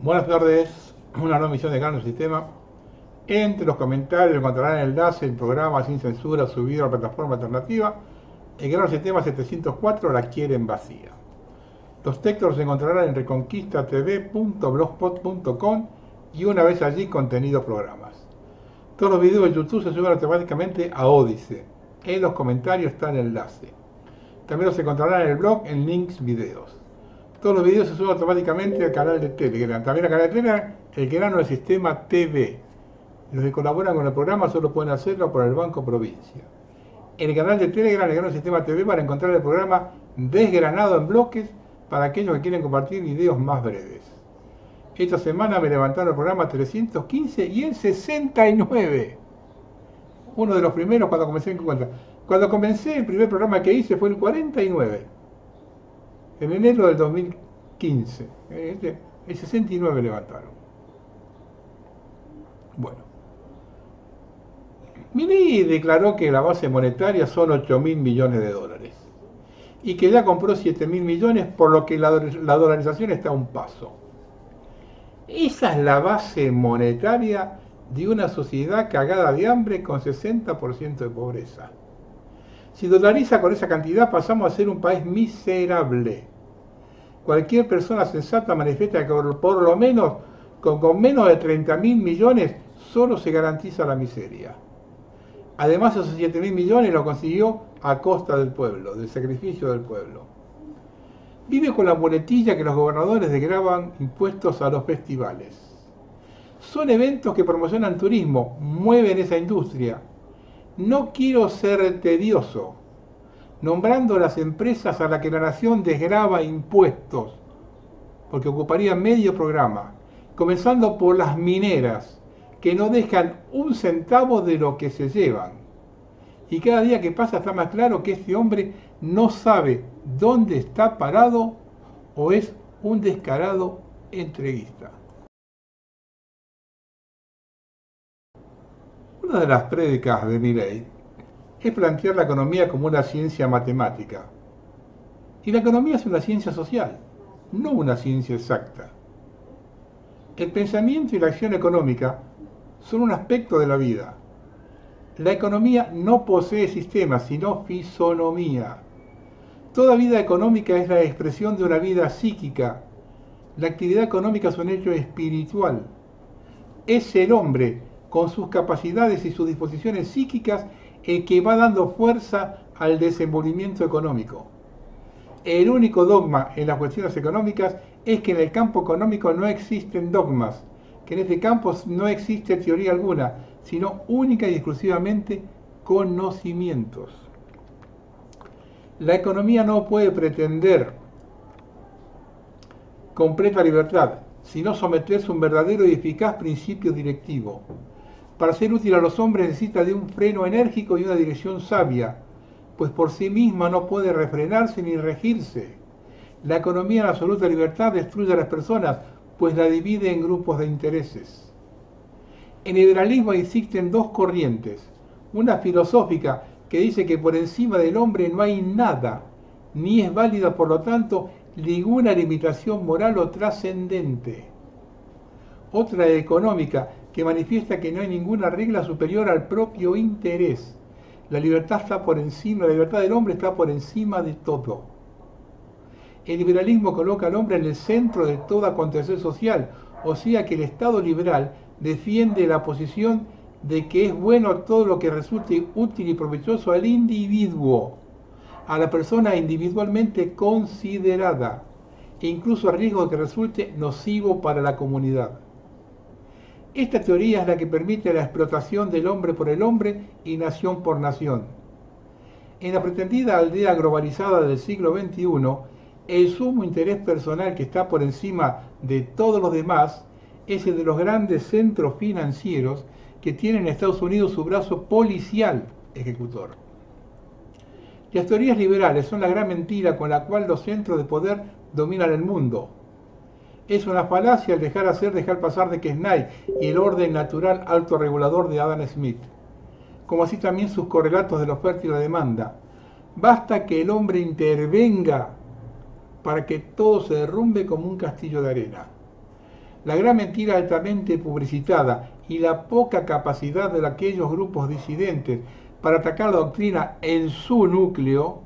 Buenas tardes, una nueva emisión de Canal Sistema. Entre los comentarios encontrarán el enlace del programa sin censura subido a la plataforma alternativa. El Canal Sistema 704 la quieren vacía. Los textos los encontrarán en reconquistatv.blogspot.com y una vez allí contenidos programas. Todos los videos de YouTube se suben automáticamente a Odysee. En los comentarios está el enlace. También los encontrarán en el blog en links videos. Todos los videos se suben automáticamente al canal de Telegram. También al canal de Telegram, el canal del sistema TV. Los que colaboran con el programa solo pueden hacerlo por el Banco Provincia. En el canal de Telegram, el canal del sistema TV, van a encontrar el programa desgranado en bloques para aquellos que quieren compartir videos más breves. Esta semana me levantaron el programa 315 y el 69. Uno de los primeros cuando comencé en cuenta. Cuando comencé, el primer programa que hice fue el 49. En enero del 2015. El 69 levantaron. Bueno. Milei declaró que la base monetaria son 8.000 millones de dólares. Y que ya compró 7.000 millones, por lo que la dolarización está a un paso. Esa es la base monetaria de una sociedad cagada de hambre con 60% de pobreza. Si dolariza con esa cantidad, pasamos a ser un país miserable. Cualquier persona sensata manifiesta que por lo menos con menos de 30.000 millones solo se garantiza la miseria. Además, esos 7.000 millones lo consiguió a costa del pueblo, del sacrificio del pueblo. Vive con la muletilla que los gobernadores desgravan impuestos a los festivales. Son eventos que promocionan turismo, mueven esa industria. No quiero ser tedioso, nombrando las empresas a las que la nación desgrava impuestos, porque ocuparía medio programa, comenzando por las mineras, que no dejan un centavo de lo que se llevan. Y cada día que pasa está más claro que este hombre no sabe dónde está parado o es un descarado entreguista. Una de las prédicas de Milei es plantear la economía como una ciencia matemática. Y la economía es una ciencia social, no una ciencia exacta. El pensamiento y la acción económica son un aspecto de la vida. La economía no posee sistemas, sino fisonomía. Toda vida económica es la expresión de una vida psíquica. La actividad económica es un hecho espiritual. Es el hombre, con sus capacidades y sus disposiciones psíquicas, el que va dando fuerza al desenvolvimiento económico. El único dogma en las cuestiones económicas es que en el campo económico no existen dogmas, que en este campo no existe teoría alguna, sino única y exclusivamente conocimientos. La economía no puede pretender completa libertad, sino someterse a un verdadero y eficaz principio directivo. Para ser útil a los hombres necesita de un freno enérgico y una dirección sabia, pues por sí misma no puede refrenarse ni regirse. La economía en absoluta libertad destruye a las personas, pues la divide en grupos de intereses. En el liberalismo existen dos corrientes, una filosófica que dice que por encima del hombre no hay nada, ni es válida por lo tanto ninguna limitación moral o trascendente. Otra económica que manifiesta que no hay ninguna regla superior al propio interés. La libertad está por encima, la libertad del hombre está por encima de todo. El liberalismo coloca al hombre en el centro de todo acontecer social, o sea que el Estado liberal defiende la posición de que es bueno todo lo que resulte útil y provechoso al individuo, a la persona individualmente considerada, e incluso a riesgo de que resulte nocivo para la comunidad. Esta teoría es la que permite la explotación del hombre por el hombre y nación por nación. En la pretendida aldea globalizada del siglo XXI, el sumo interés personal que está por encima de todos los demás es el de los grandes centros financieros que tienen en Estados Unidos su brazo policial ejecutor. Las teorías liberales son la gran mentira con la cual los centros de poder dominan el mundo. Es una falacia el dejar hacer, dejar pasar de Kesnay y el orden natural autorregulador de Adam Smith, como así también sus correlatos de la oferta y la demanda. Basta que el hombre intervenga para que todo se derrumbe como un castillo de arena. La gran mentira altamente publicitada y la poca capacidad de aquellos grupos disidentes para atacar la doctrina en su núcleo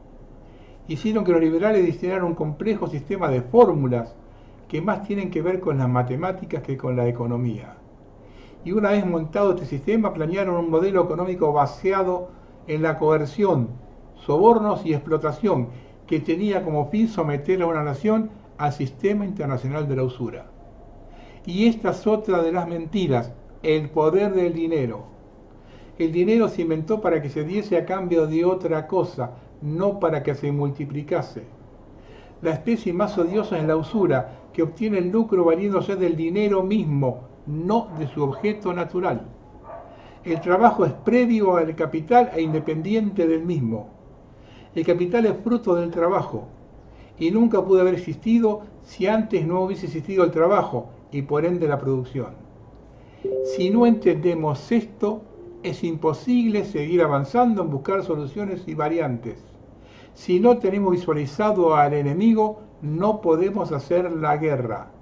hicieron que los liberales diseñaran un complejo sistema de fórmulas que más tienen que ver con las matemáticas que con la economía. Y una vez montado este sistema, planearon un modelo económico basado en la coerción, sobornos y explotación, que tenía como fin someter a una nación al sistema internacional de la usura. Y esta es otra de las mentiras, el poder del dinero. El dinero se inventó para que se diese a cambio de otra cosa, no para que se multiplicase. La especie más odiosa es la usura, que obtiene el lucro valiéndose del dinero mismo, no de su objeto natural. El trabajo es previo al capital e independiente del mismo. El capital es fruto del trabajo y nunca pudo haber existido si antes no hubiese existido el trabajo y por ende la producción. Si no entendemos esto, es imposible seguir avanzando en buscar soluciones y variantes. Si no tenemos visualizado al enemigo, no podemos hacer la guerra,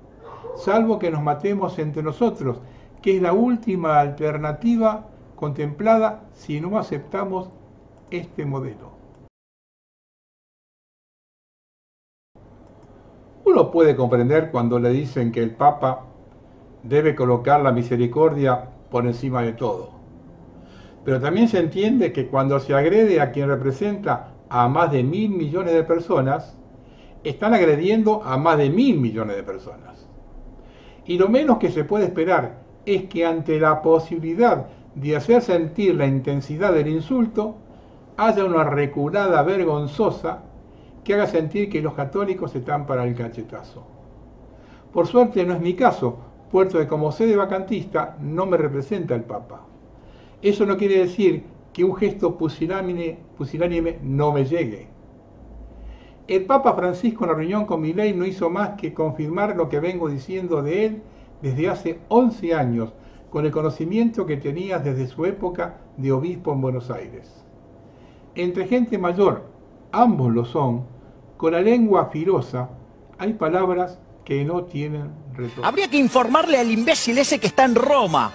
salvo que nos matemos entre nosotros, que es la última alternativa contemplada si no aceptamos este modelo. Uno puede comprender cuando le dicen que el Papa debe colocar la misericordia por encima de todo. Pero también se entiende que cuando se agrede a quien representa a más de 1.000 millones de personas, están agrediendo a más de 1.000 millones de personas. Y lo menos que se puede esperar es que ante la posibilidad de hacer sentir la intensidad del insulto, haya una reculada vergonzosa que haga sentir que los católicos están para el cachetazo. Por suerte no es mi caso, puesto que como sede vacantista no me representa el Papa. Eso no quiere decir que un gesto pusilánime no me llegue. El Papa Francisco en la reunión con Milei no hizo más que confirmar lo que vengo diciendo de él desde hace 11 años, con el conocimiento que tenía desde su época de obispo en Buenos Aires. Entre gente mayor, ambos lo son, con la lengua filosa, hay palabras que no tienen retorno. Habría que informarle al imbécil ese que está en Roma,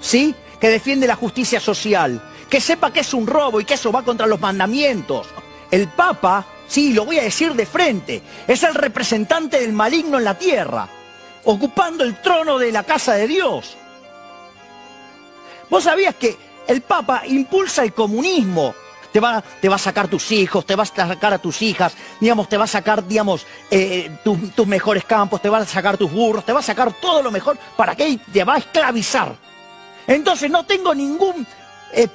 ¿sí? Que defiende la justicia social, que sepa que es un robo y que eso va contra los mandamientos. El Papa, sí, lo voy a decir de frente, es el representante del maligno en la tierra, ocupando el trono de la casa de Dios. ¿Vos sabías que el Papa impulsa el comunismo? Te va a sacar tus hijos, te va a sacar a tus hijas, digamos, te va a sacar, digamos, tus mejores campos, te va a sacar tus burros, te va a sacar todo lo mejor, ¿para qué? Te va a esclavizar. Entonces no tengo ningún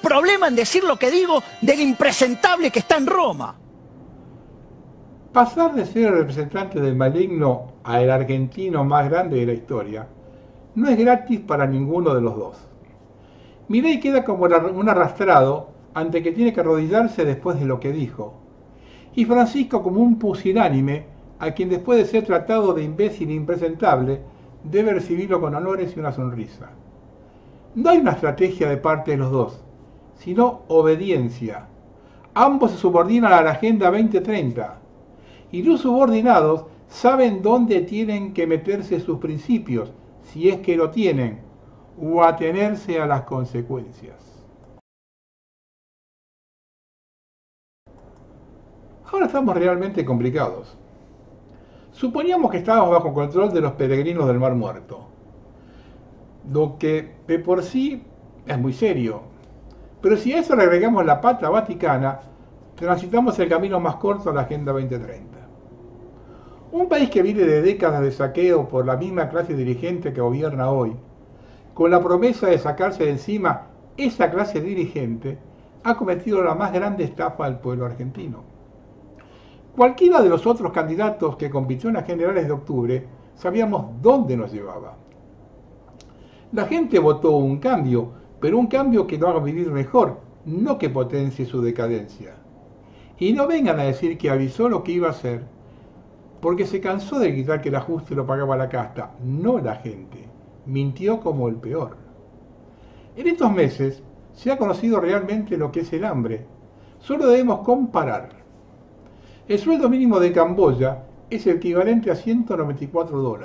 problema en decir lo que digo del impresentable que está en Roma. Pasar de ser el representante del maligno a el argentino más grande de la historia no es gratis para ninguno de los dos. Milei queda como un arrastrado ante que tiene que arrodillarse después de lo que dijo, y Francisco como un pusilánime a quien después de ser tratado de imbécil e impresentable debe recibirlo con honores y una sonrisa. No hay una estrategia de parte de los dos, sino obediencia. Ambos se subordinan a la Agenda 2030 y los subordinados saben dónde tienen que meterse sus principios, si es que lo tienen, o atenerse a las consecuencias. Ahora estamos realmente complicados. Suponíamos que estábamos bajo control de los peregrinos del Mar Muerto, lo que de por sí es muy serio. Pero si a eso le agregamos la pata vaticana, transitamos el camino más corto a la Agenda 2030. Un país que vive de décadas de saqueo por la misma clase dirigente que gobierna hoy, con la promesa de sacarse de encima esa clase dirigente, ha cometido la más grande estafa al pueblo argentino. Cualquiera de los otros candidatos que compitió en las generales de octubre, sabíamos dónde nos llevaba. La gente votó un cambio, pero un cambio que lo haga vivir mejor, no que potencie su decadencia. Y no vengan a decir que avisó lo que iba a hacer, porque se cansó de gritar que el ajuste lo pagaba la casta, no la gente. Mintió como el peor. En estos meses se ha conocido realmente lo que es el hambre. Solo debemos comparar. El sueldo mínimo de Camboya es el equivalente a $194.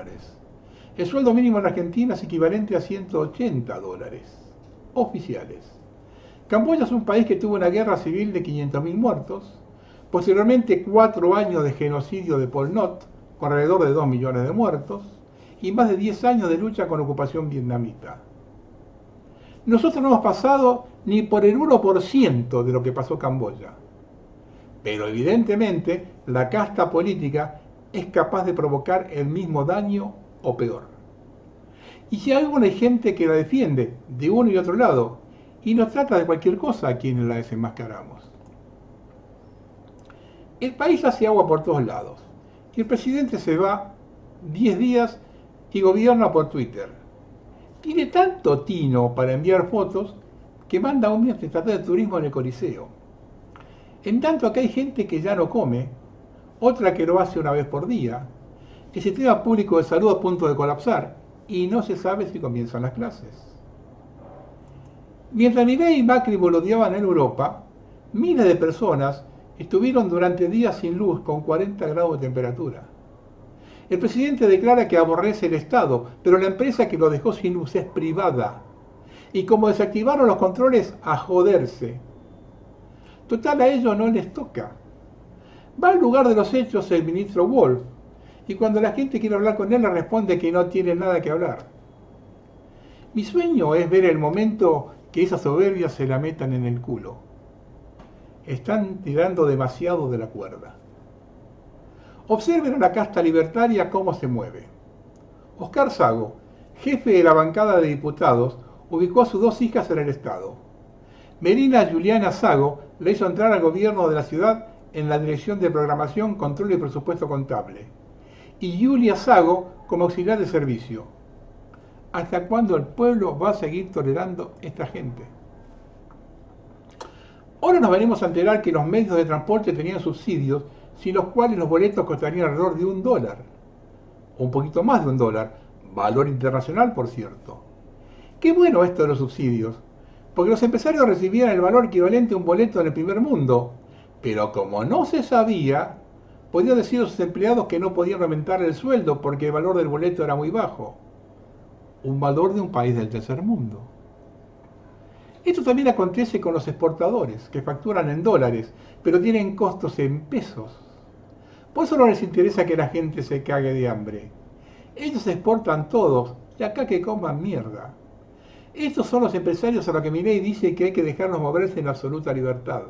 El sueldo mínimo en Argentina es equivalente a $180 oficiales. Camboya es un país que tuvo una guerra civil de 500.000 muertos, posteriormente 4 años de genocidio de Pol Pot, con alrededor de 2 millones de muertos, y más de 10 años de lucha con ocupación vietnamita. Nosotros no hemos pasado ni por el 1% de lo que pasó Camboya. Pero evidentemente la casta política es capaz de provocar el mismo daño o peor. Y si hay alguna gente que la defiende de uno y otro lado y nos trata de cualquier cosa a quienes la desenmascaramos. El país hace agua por todos lados y el presidente se va 10 días y gobierna por Twitter. Tiene tanto tino para enviar fotos que manda un tratado de turismo en el Coliseo. En tanto que hay gente que ya no come, otra que lo hace una vez por día, el sistema público de salud a punto de colapsar y no se sabe si comienzan las clases. Mientras Milei y Macri boludeaban en Europa, miles de personas estuvieron durante días sin luz con 40 grados de temperatura. El presidente declara que aborrece el Estado, pero la empresa que lo dejó sin luz es privada. Y como desactivaron los controles, a joderse. Total, a ellos no les toca. Va al lugar de los hechos el ministro Wolf, y cuando la gente quiere hablar con él le responde que no tiene nada que hablar. Mi sueño es ver el momento que esa soberbia se la metan en el culo. Están tirando demasiado de la cuerda. Observen a la casta libertaria cómo se mueve. Oscar Sago, jefe de la bancada de diputados, ubicó a sus 2 hijas en el Estado. Melina Juliana Sago le hizo entrar al gobierno de la ciudad en la Dirección de Programación, Control y Presupuesto Contable. Y Julia Sago como auxiliar de servicio. ¿Hasta cuándo el pueblo va a seguir tolerando esta gente? Ahora nos venimos a enterar que los medios de transporte tenían subsidios, sin los cuales los boletos costarían alrededor de $1, o un poquito más de $1, valor internacional por cierto. Qué bueno esto de los subsidios, porque los empresarios recibían el valor equivalente a un boleto en el primer mundo, pero como no se sabía, podían decir a sus empleados que no podían aumentar el sueldo porque el valor del boleto era muy bajo, un valor de un país del tercer mundo. Esto también acontece con los exportadores, que facturan en dólares, pero tienen costos en pesos. Por eso no les interesa que la gente se cague de hambre. Ellos exportan todos, y acá que coman mierda. Estos son los empresarios a los que Milei dice que hay que dejarlos moverse en absoluta libertad.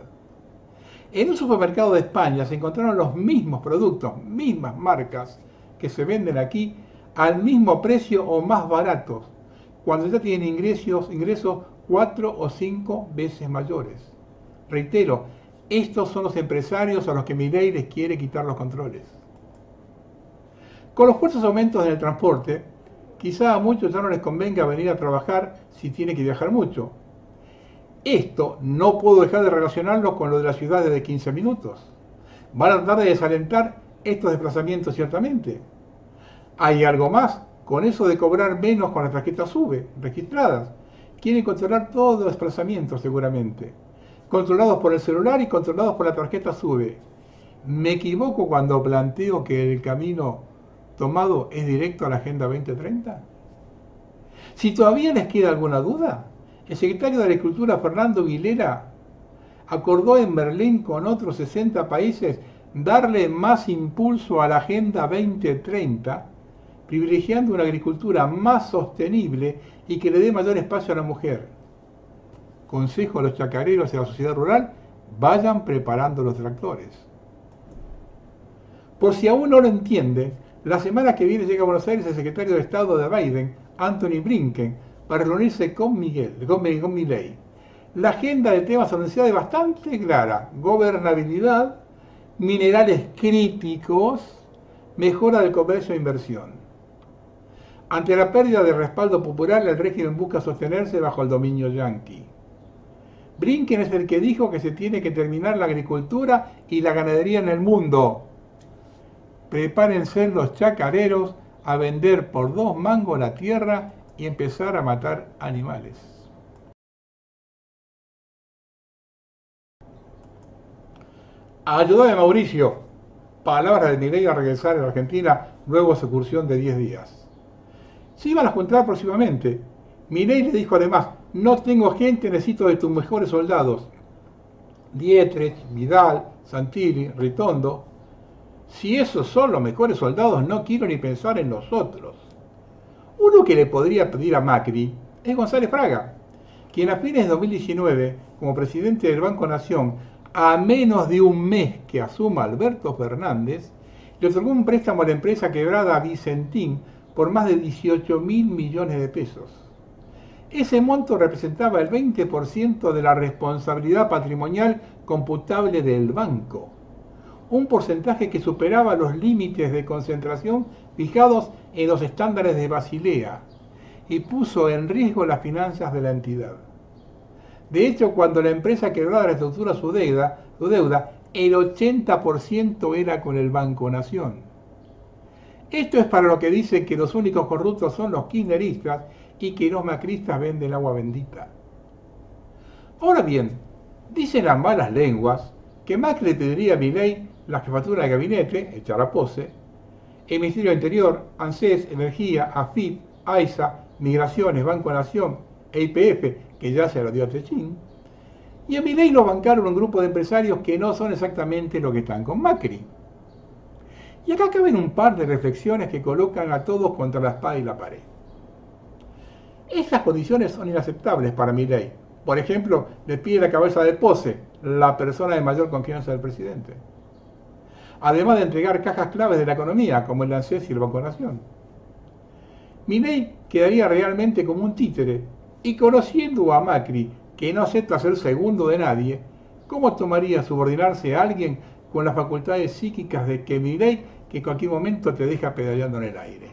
En un supermercado de España se encontraron los mismos productos, mismas marcas, que se venden aquí al mismo precio o más baratos, cuando ya tienen ingresos 4 o 5 veces mayores. Reitero, estos son los empresarios a los que Milei les quiere quitar los controles. Con los fuertes aumentos en el transporte, quizá a muchos ya no les convenga venir a trabajar si tiene que viajar mucho. Esto no puedo dejar de relacionarlo con lo de las ciudades de 15 minutos. Van a tratar de desalentar estos desplazamientos ciertamente. Hay algo más, con eso de cobrar menos con las tarjetas SUBE registradas. Quieren controlar todos los desplazamientos seguramente, controlados por el celular y controlados por la tarjeta SUBE. ¿Me equivoco cuando planteo que el camino tomado es directo a la Agenda 2030? Si todavía les queda alguna duda, el secretario de Agricultura Fernando Aguilera acordó en Berlín con otros 60 países darle más impulso a la Agenda 2030, privilegiando una agricultura más sostenible y que le dé mayor espacio a la mujer. Consejo a los chacareros y a la sociedad rural, vayan preparando los tractores. Por si aún no lo entiende, la semana que viene llega a Buenos Aires el secretario de Estado de Biden, Anthony Blinken, para reunirse con Milei. La agenda de temas anunciada es bastante clara: gobernabilidad, minerales críticos, mejora del comercio e inversión. Ante la pérdida de respaldo popular, el régimen busca sostenerse bajo el dominio yanqui. Blinken es el que dijo que se tiene que terminar la agricultura y la ganadería en el mundo. Prepárense los chacareros a vender por 2 mangos la tierra y empezar a matar animales. Ayudó de Mauricio. Palabras de Milei a regresar a la Argentina luego de su excursión de 10 días. Se iban a juntar próximamente. Milei le dijo además, no tengo gente, necesito de tus mejores soldados. Dietrich, Vidal, Santilli, Ritondo. Si esos son los mejores soldados, no quiero ni pensar en los otros. Uno que le podría pedir a Macri es González Fraga, quien a fines de 2019, como presidente del Banco Nación, a menos de un mes que asuma Alberto Fernández, le otorgó un préstamo a la empresa quebrada Vicentín por más de 18.000 millones de pesos. Ese monto representaba el 20% de la responsabilidad patrimonial computable del banco, un porcentaje que superaba los límites de concentración fijados en los estándares de Basilea y puso en riesgo las finanzas de la entidad. De hecho, cuando la empresa quebrada reestructura su deuda, el 80% era con el Banco Nación. Esto es para lo que dicen que los únicos corruptos son los kirchneristas y que los macristas venden agua bendita. Ahora bien, dicen las malas lenguas que Macri le pediría a Milei la jefatura de gabinete, echar a pose, el Ministerio del Interior, ANSES, Energía, AFIP, AISA, Migraciones, Banco Nación e YPF, que ya se lo dio a Techín, y a Milei lo bancaron un grupo de empresarios que no son exactamente lo que están con Macri. Y acá caben un par de reflexiones que colocan a todos contra la espada y la pared. Estas condiciones son inaceptables para Milei. Por ejemplo, le pide la cabeza de Pose, la persona de mayor confianza del presidente. Además de entregar cajas claves de la economía, como el ANSES y el Banco Nación. Milei quedaría realmente como un títere, y conociendo a Macri, que no acepta ser segundo de nadie, ¿cómo tomaría subordinarse a alguien con las facultades psíquicas de que Milei, que en cualquier momento te deja pedaleando en el aire?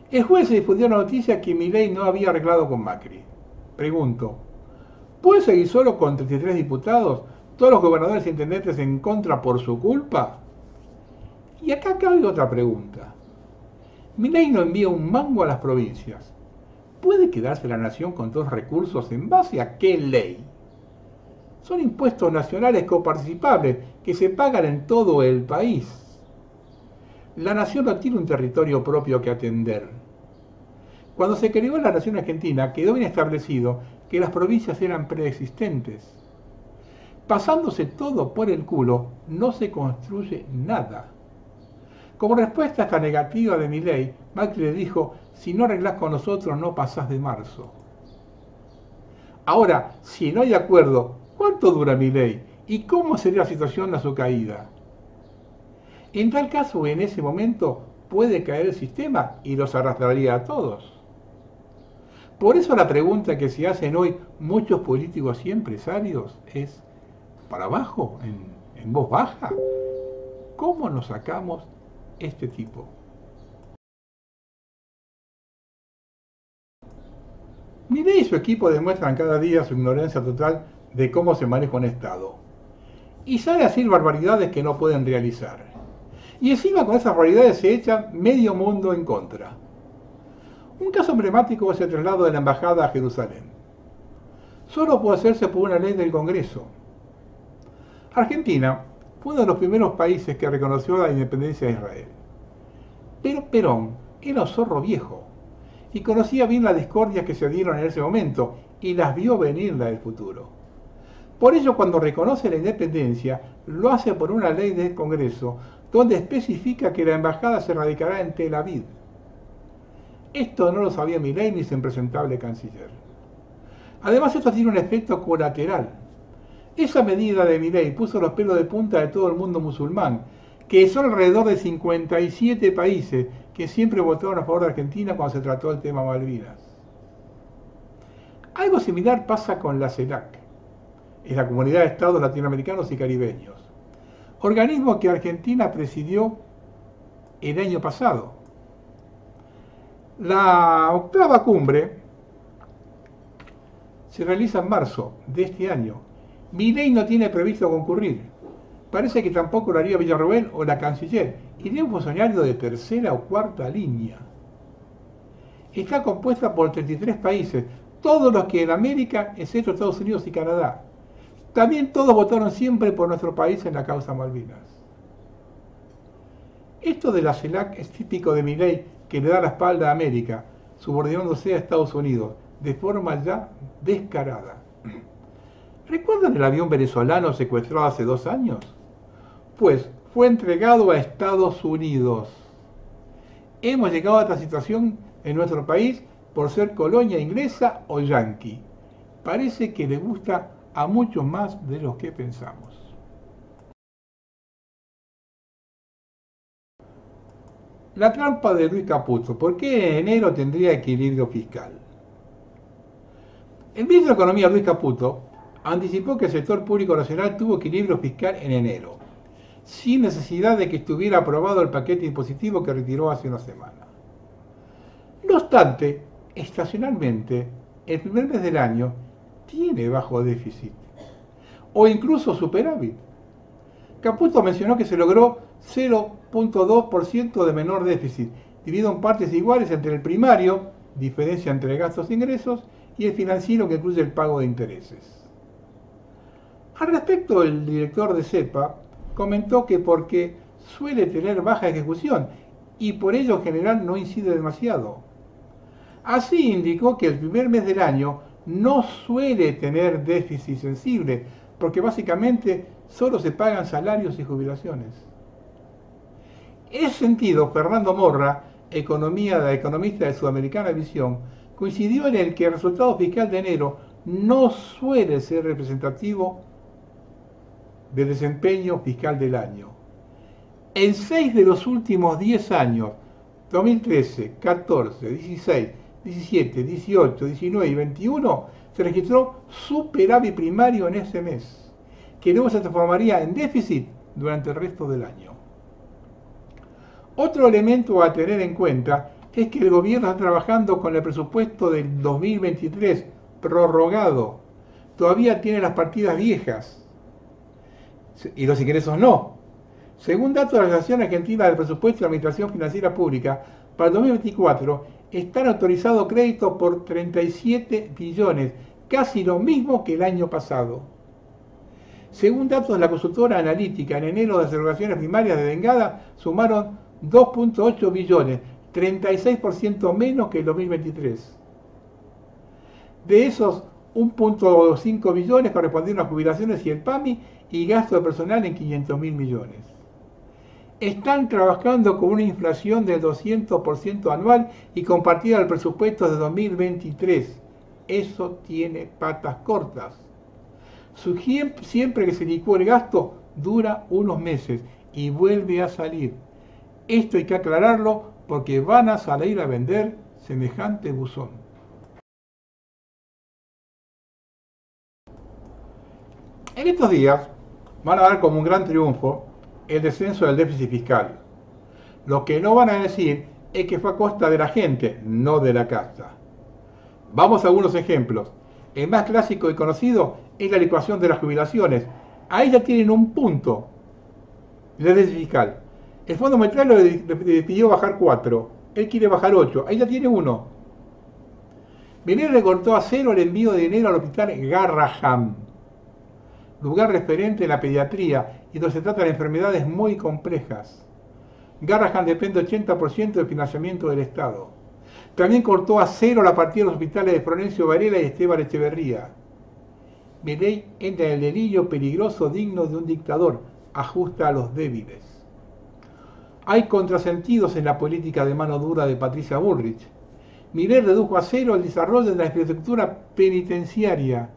El jueves se difundió la noticia que Milei no había arreglado con Macri. Pregunto, ¿puede seguir solo con 33 diputados, todos los gobernadores e intendentes en contra por su culpa? Y acá cabe otra pregunta. Milei no envía un mango a las provincias. ¿Puede quedarse la nación con todos los recursos en base a qué ley? Son impuestos nacionales coparticipables que se pagan en todo el país. La nación no tiene un territorio propio que atender. Cuando se creó la nación argentina, quedó bien establecido que las provincias eran preexistentes. Pasándose todo por el culo, no se construye nada. Como respuesta a esta negativa de Milei, Macri le dijo, si no arreglás con nosotros no pasás de marzo. Ahora, si no hay acuerdo, ¿cuánto dura Milei? ¿Y cómo sería la situación a su caída? En tal caso, en ese momento, puede caer el sistema y los arrastraría a todos. Por eso la pregunta que se hacen hoy muchos políticos y empresarios es, ¿para abajo? ¿En voz baja? ¿Cómo nos sacamos este tipo? Milei y su equipo demuestran cada día su ignorancia total de cómo se maneja un Estado. Y sale a decir barbaridades que no pueden realizar. Y encima con esas barbaridades se echa medio mundo en contra. Un caso emblemático es el traslado de la embajada a Jerusalén. Solo puede hacerse por una ley del Congreso. Argentina fue uno de los primeros países que reconoció la independencia de Israel. Pero Perón era un zorro viejo y conocía bien las discordias que se dieron en ese momento y las vio venir la del futuro. Por ello, cuando reconoce la independencia, lo hace por una ley del Congreso donde especifica que la embajada se radicará en Tel Aviv. Esto no lo sabía Milei ni su impresentable canciller. Además, esto tiene un efecto colateral. Esa medida de Milei puso los pelos de punta de todo el mundo musulmán, que son alrededor de 57 países que siempre votaron a favor de Argentina cuando se trató el tema Malvinas. Algo similar pasa con la CELAC, es la Comunidad de Estados Latinoamericanos y Caribeños, organismo que Argentina presidió el año pasado. La octava cumbre se realiza en marzo de este año. Milei no tiene previsto concurrir. Parece que tampoco lo haría Villarroel o la canciller, iría un funcionario de tercera o cuarta línea. Está compuesta por 33 países, todos los que en América, excepto Estados Unidos y Canadá. También todos votaron siempre por nuestro país en la causa Malvinas. Esto de la CELAC es típico de Milei, que le da la espalda a América, subordinándose a Estados Unidos, de forma ya descarada. ¿Recuerdan el avión venezolano secuestrado hace 2 años? Pues fue entregado a Estados Unidos. Hemos llegado a esta situación en nuestro país por ser colonia inglesa o yanqui. Parece que le gusta a muchos más de los que pensamos. La trampa de Luis Caputo. ¿Por qué en enero tendría equilibrio fiscal? El ministro de Economía, Luis Caputo, anticipó que el sector público nacional tuvo equilibrio fiscal en enero, sin necesidad de que estuviera aprobado el paquete impositivo que retiró hace una semana. No obstante, estacionalmente, el primer mes del año tiene bajo déficit, o incluso superávit. Caputo mencionó que se logró 0,2% de menor déficit, dividido en partes iguales entre el primario, diferencia entre gastos e ingresos, y el financiero, que incluye el pago de intereses. Al respecto, el director de CEPA comentó que porque suele tener baja ejecución y por ello en general no incide demasiado. Así indicó que el primer mes del año no suele tener déficit sensible, porque básicamente solo se pagan salarios y jubilaciones. En ese sentido, Fernando Morra, economista de Sudamericana Visión, coincidió en el que el resultado fiscal de enero no suele ser representativo del desempeño fiscal del año. En 6 de los últimos 10 años, 2013, 14, 16, 17, 18, 19 y 21, se registró superávit primario en ese mes, que luego se transformaría en déficit durante el resto del año. Otro elemento a tener en cuenta es que el gobierno está trabajando con el presupuesto del 2023 prorrogado. Todavía tiene las partidas viejas y los ingresos no. Según datos de la Asociación Argentina del Presupuesto y Administración Financiera Pública, para el 2024 están autorizados créditos por 37 billones, casi lo mismo que el año pasado. Según datos de la consultora analítica, en enero las erogaciones primarias de vengada sumaron 2,8 billones, 36% menos que el 2023. De esos, 1,5 billones correspondieron a jubilaciones y el PAMI y gasto de personal en 500.000 millones. Están trabajando con una inflación del 200% anual y compartida al presupuesto de 2023. Eso tiene patas cortas. Siempre que se licúa el gasto, dura unos meses y vuelve a salir. Esto hay que aclararlo porque van a salir a vender semejante buzón. En estos días van a dar como un gran triunfo el descenso del déficit fiscal. Lo que no van a decir es que fue a costa de la gente, no de la casta. Vamos a algunos ejemplos. El más clásico y conocido es la licuación de las jubilaciones. Ahí ya tienen un punto de déficit fiscal. El Fondo Monetario le pidió bajar 4. Él quiere bajar 8. Ahí ya tiene 1. Milei recortó a 0 el envío de dinero al hospital Garrahan, lugar referente en la pediatría y donde se tratan de enfermedades muy complejas. Garrahan depende 80% del financiamiento del Estado. También cortó a 0 la partida de los hospitales de Florencio Varela y Esteban Echeverría. Milei entra en el delirio peligroso digno de un dictador, ajusta a los débiles. Hay contrasentidos en la política de mano dura de Patricia Bullrich. Milei redujo a 0 el desarrollo de la infraestructura penitenciaria.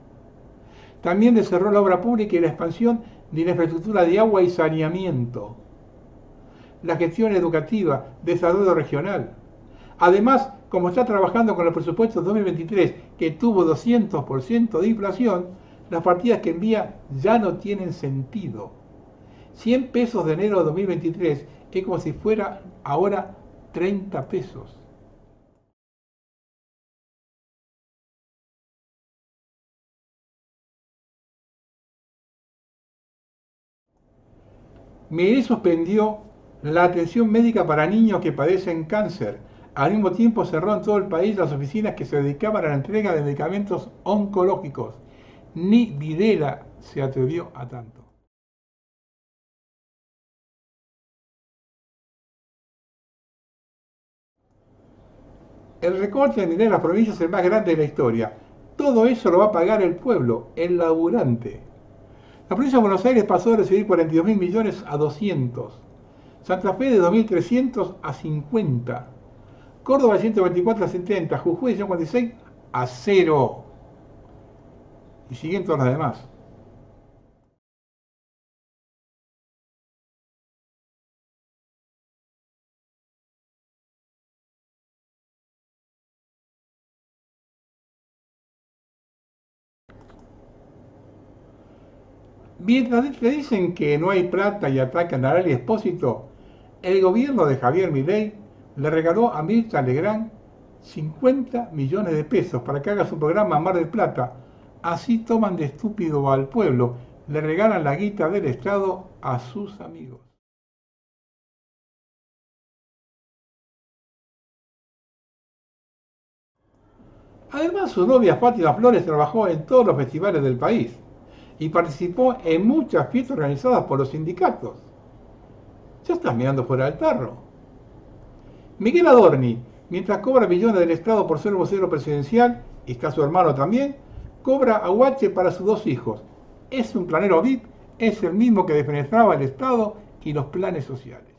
También cerró la obra pública y la expansión de la infraestructura de agua y saneamiento. La gestión educativa, desarrollo regional. Además, como está trabajando con el presupuesto 2023, que tuvo 200% de inflación, las partidas que envía ya no tienen sentido. 100 pesos de enero de 2023 es como si fuera ahora 30 pesos. Milei suspendió la atención médica para niños que padecen cáncer. Al mismo tiempo cerró en todo el país las oficinas que se dedicaban a la entrega de medicamentos oncológicos. Ni Videla se atrevió a tanto. El recorte de Milei en las provincias es el más grande de la historia. Todo eso lo va a pagar el pueblo, el laburante. La provincia de Buenos Aires pasó de recibir 42.000 millones a 200. Santa Fe de 2.300 a 50. Córdoba de 124 a 70. Jujuy de 146 a 0. Y siguen todas las demás. Mientras le dicen que no hay plata y atacan a Lali Espósito, el gobierno de Javier Milei le regaló a Mirta Legrand 50 millones de pesos para que haga su programa Mar del Plata. Así toman de estúpido al pueblo, le regalan la guita del Estado a sus amigos. Además, su novia Fátima Flores trabajó en todos los festivales del país y participó en muchas fiestas organizadas por los sindicatos. Ya estás mirando fuera del tarro. Miguel Adorni, mientras cobra millones del Estado por ser vocero presidencial, y está su hermano también, cobra aguache para sus dos hijos. Es un planero VIP, es el mismo que defenestraba el Estado y los planes sociales.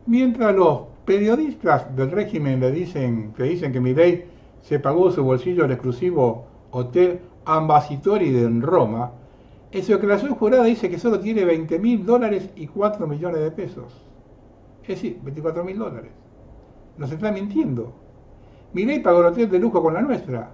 Mientras los periodistas del régimen le dicen que Milei se pagó su bolsillo el exclusivo Hotel Ambascitori en Roma, en su declaración jurada dice que solo tiene $20.000 y 4 millones de pesos. Es decir, $24.000. Nos está mintiendo. Milei pagó el hotel de lujo con la nuestra.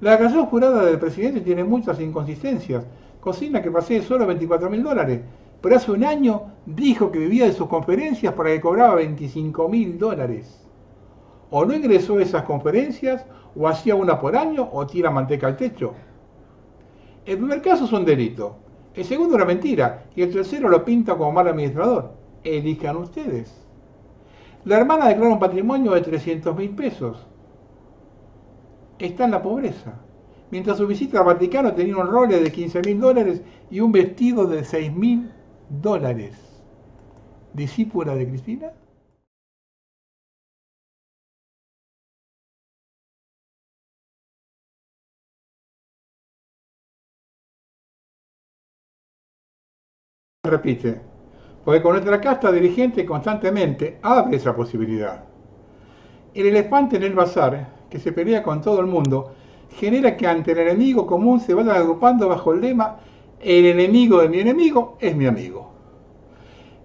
La declaración jurada del presidente tiene muchas inconsistencias. Cocina que pasé solo $24.000, pero hace un año dijo que vivía de sus conferencias para que cobraba $25.000. O no ingresó a esas conferencias, o hacía una por año, o tira manteca al techo. El primer caso es un delito, el segundo una mentira, y el tercero lo pinta como mal administrador. Elijan ustedes. La hermana declara un patrimonio de 300.000 pesos. Está en la pobreza. Mientras su visita al Vaticano tenía un role de $15.000 y un vestido de $6.000. ¿Discípula de Cristina? Repite, porque con nuestra casta dirigente constantemente abre esa posibilidad. El elefante en el bazar, que se pelea con todo el mundo, genera que ante el enemigo común se vayan agrupando bajo el lema el enemigo de mi enemigo es mi amigo.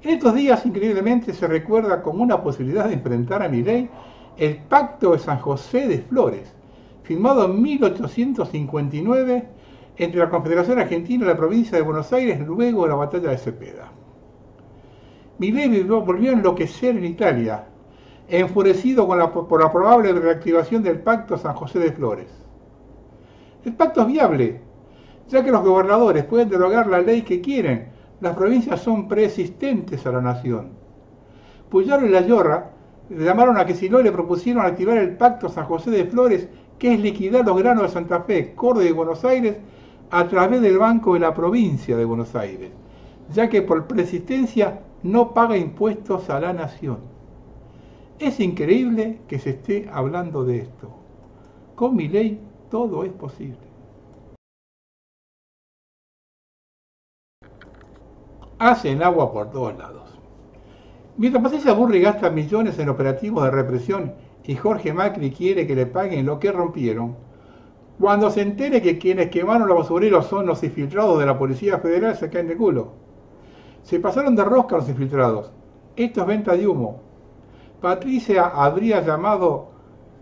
En estos días, increíblemente, se recuerda como una posibilidad de enfrentar a Milei el Pacto de San José de Flores, firmado en 1859 entre la Confederación Argentina y la provincia de Buenos Aires luego de la batalla de Cepeda. Milei volvió a enloquecer en Italia, enfurecido por la probable reactivación del Pacto San José de Flores. El pacto es viable, ya que los gobernadores pueden derogar la ley que quieren. Las provincias son preexistentes a la nación. Puyaro y La Yorra le llamaron a Kicillof y le propusieron activar el Pacto San José de Flores, que es liquidar los granos de Santa Fe, Córdoba y Buenos Aires a través del Banco de la Provincia de Buenos Aires, ya que por preexistencia no paga impuestos a la nación. Es increíble que se esté hablando de esto. Con Milei todo es posible. Hacen agua por todos lados. Mientras Patricia Burri gasta millones en operativos de represión y Jorge Macri quiere que le paguen lo que rompieron, cuando se entere que quienes quemaron los basureros son los infiltrados de la Policía Federal se caen de culo. Se pasaron de rosca los infiltrados. Esto es venta de humo. Patricia habría llamado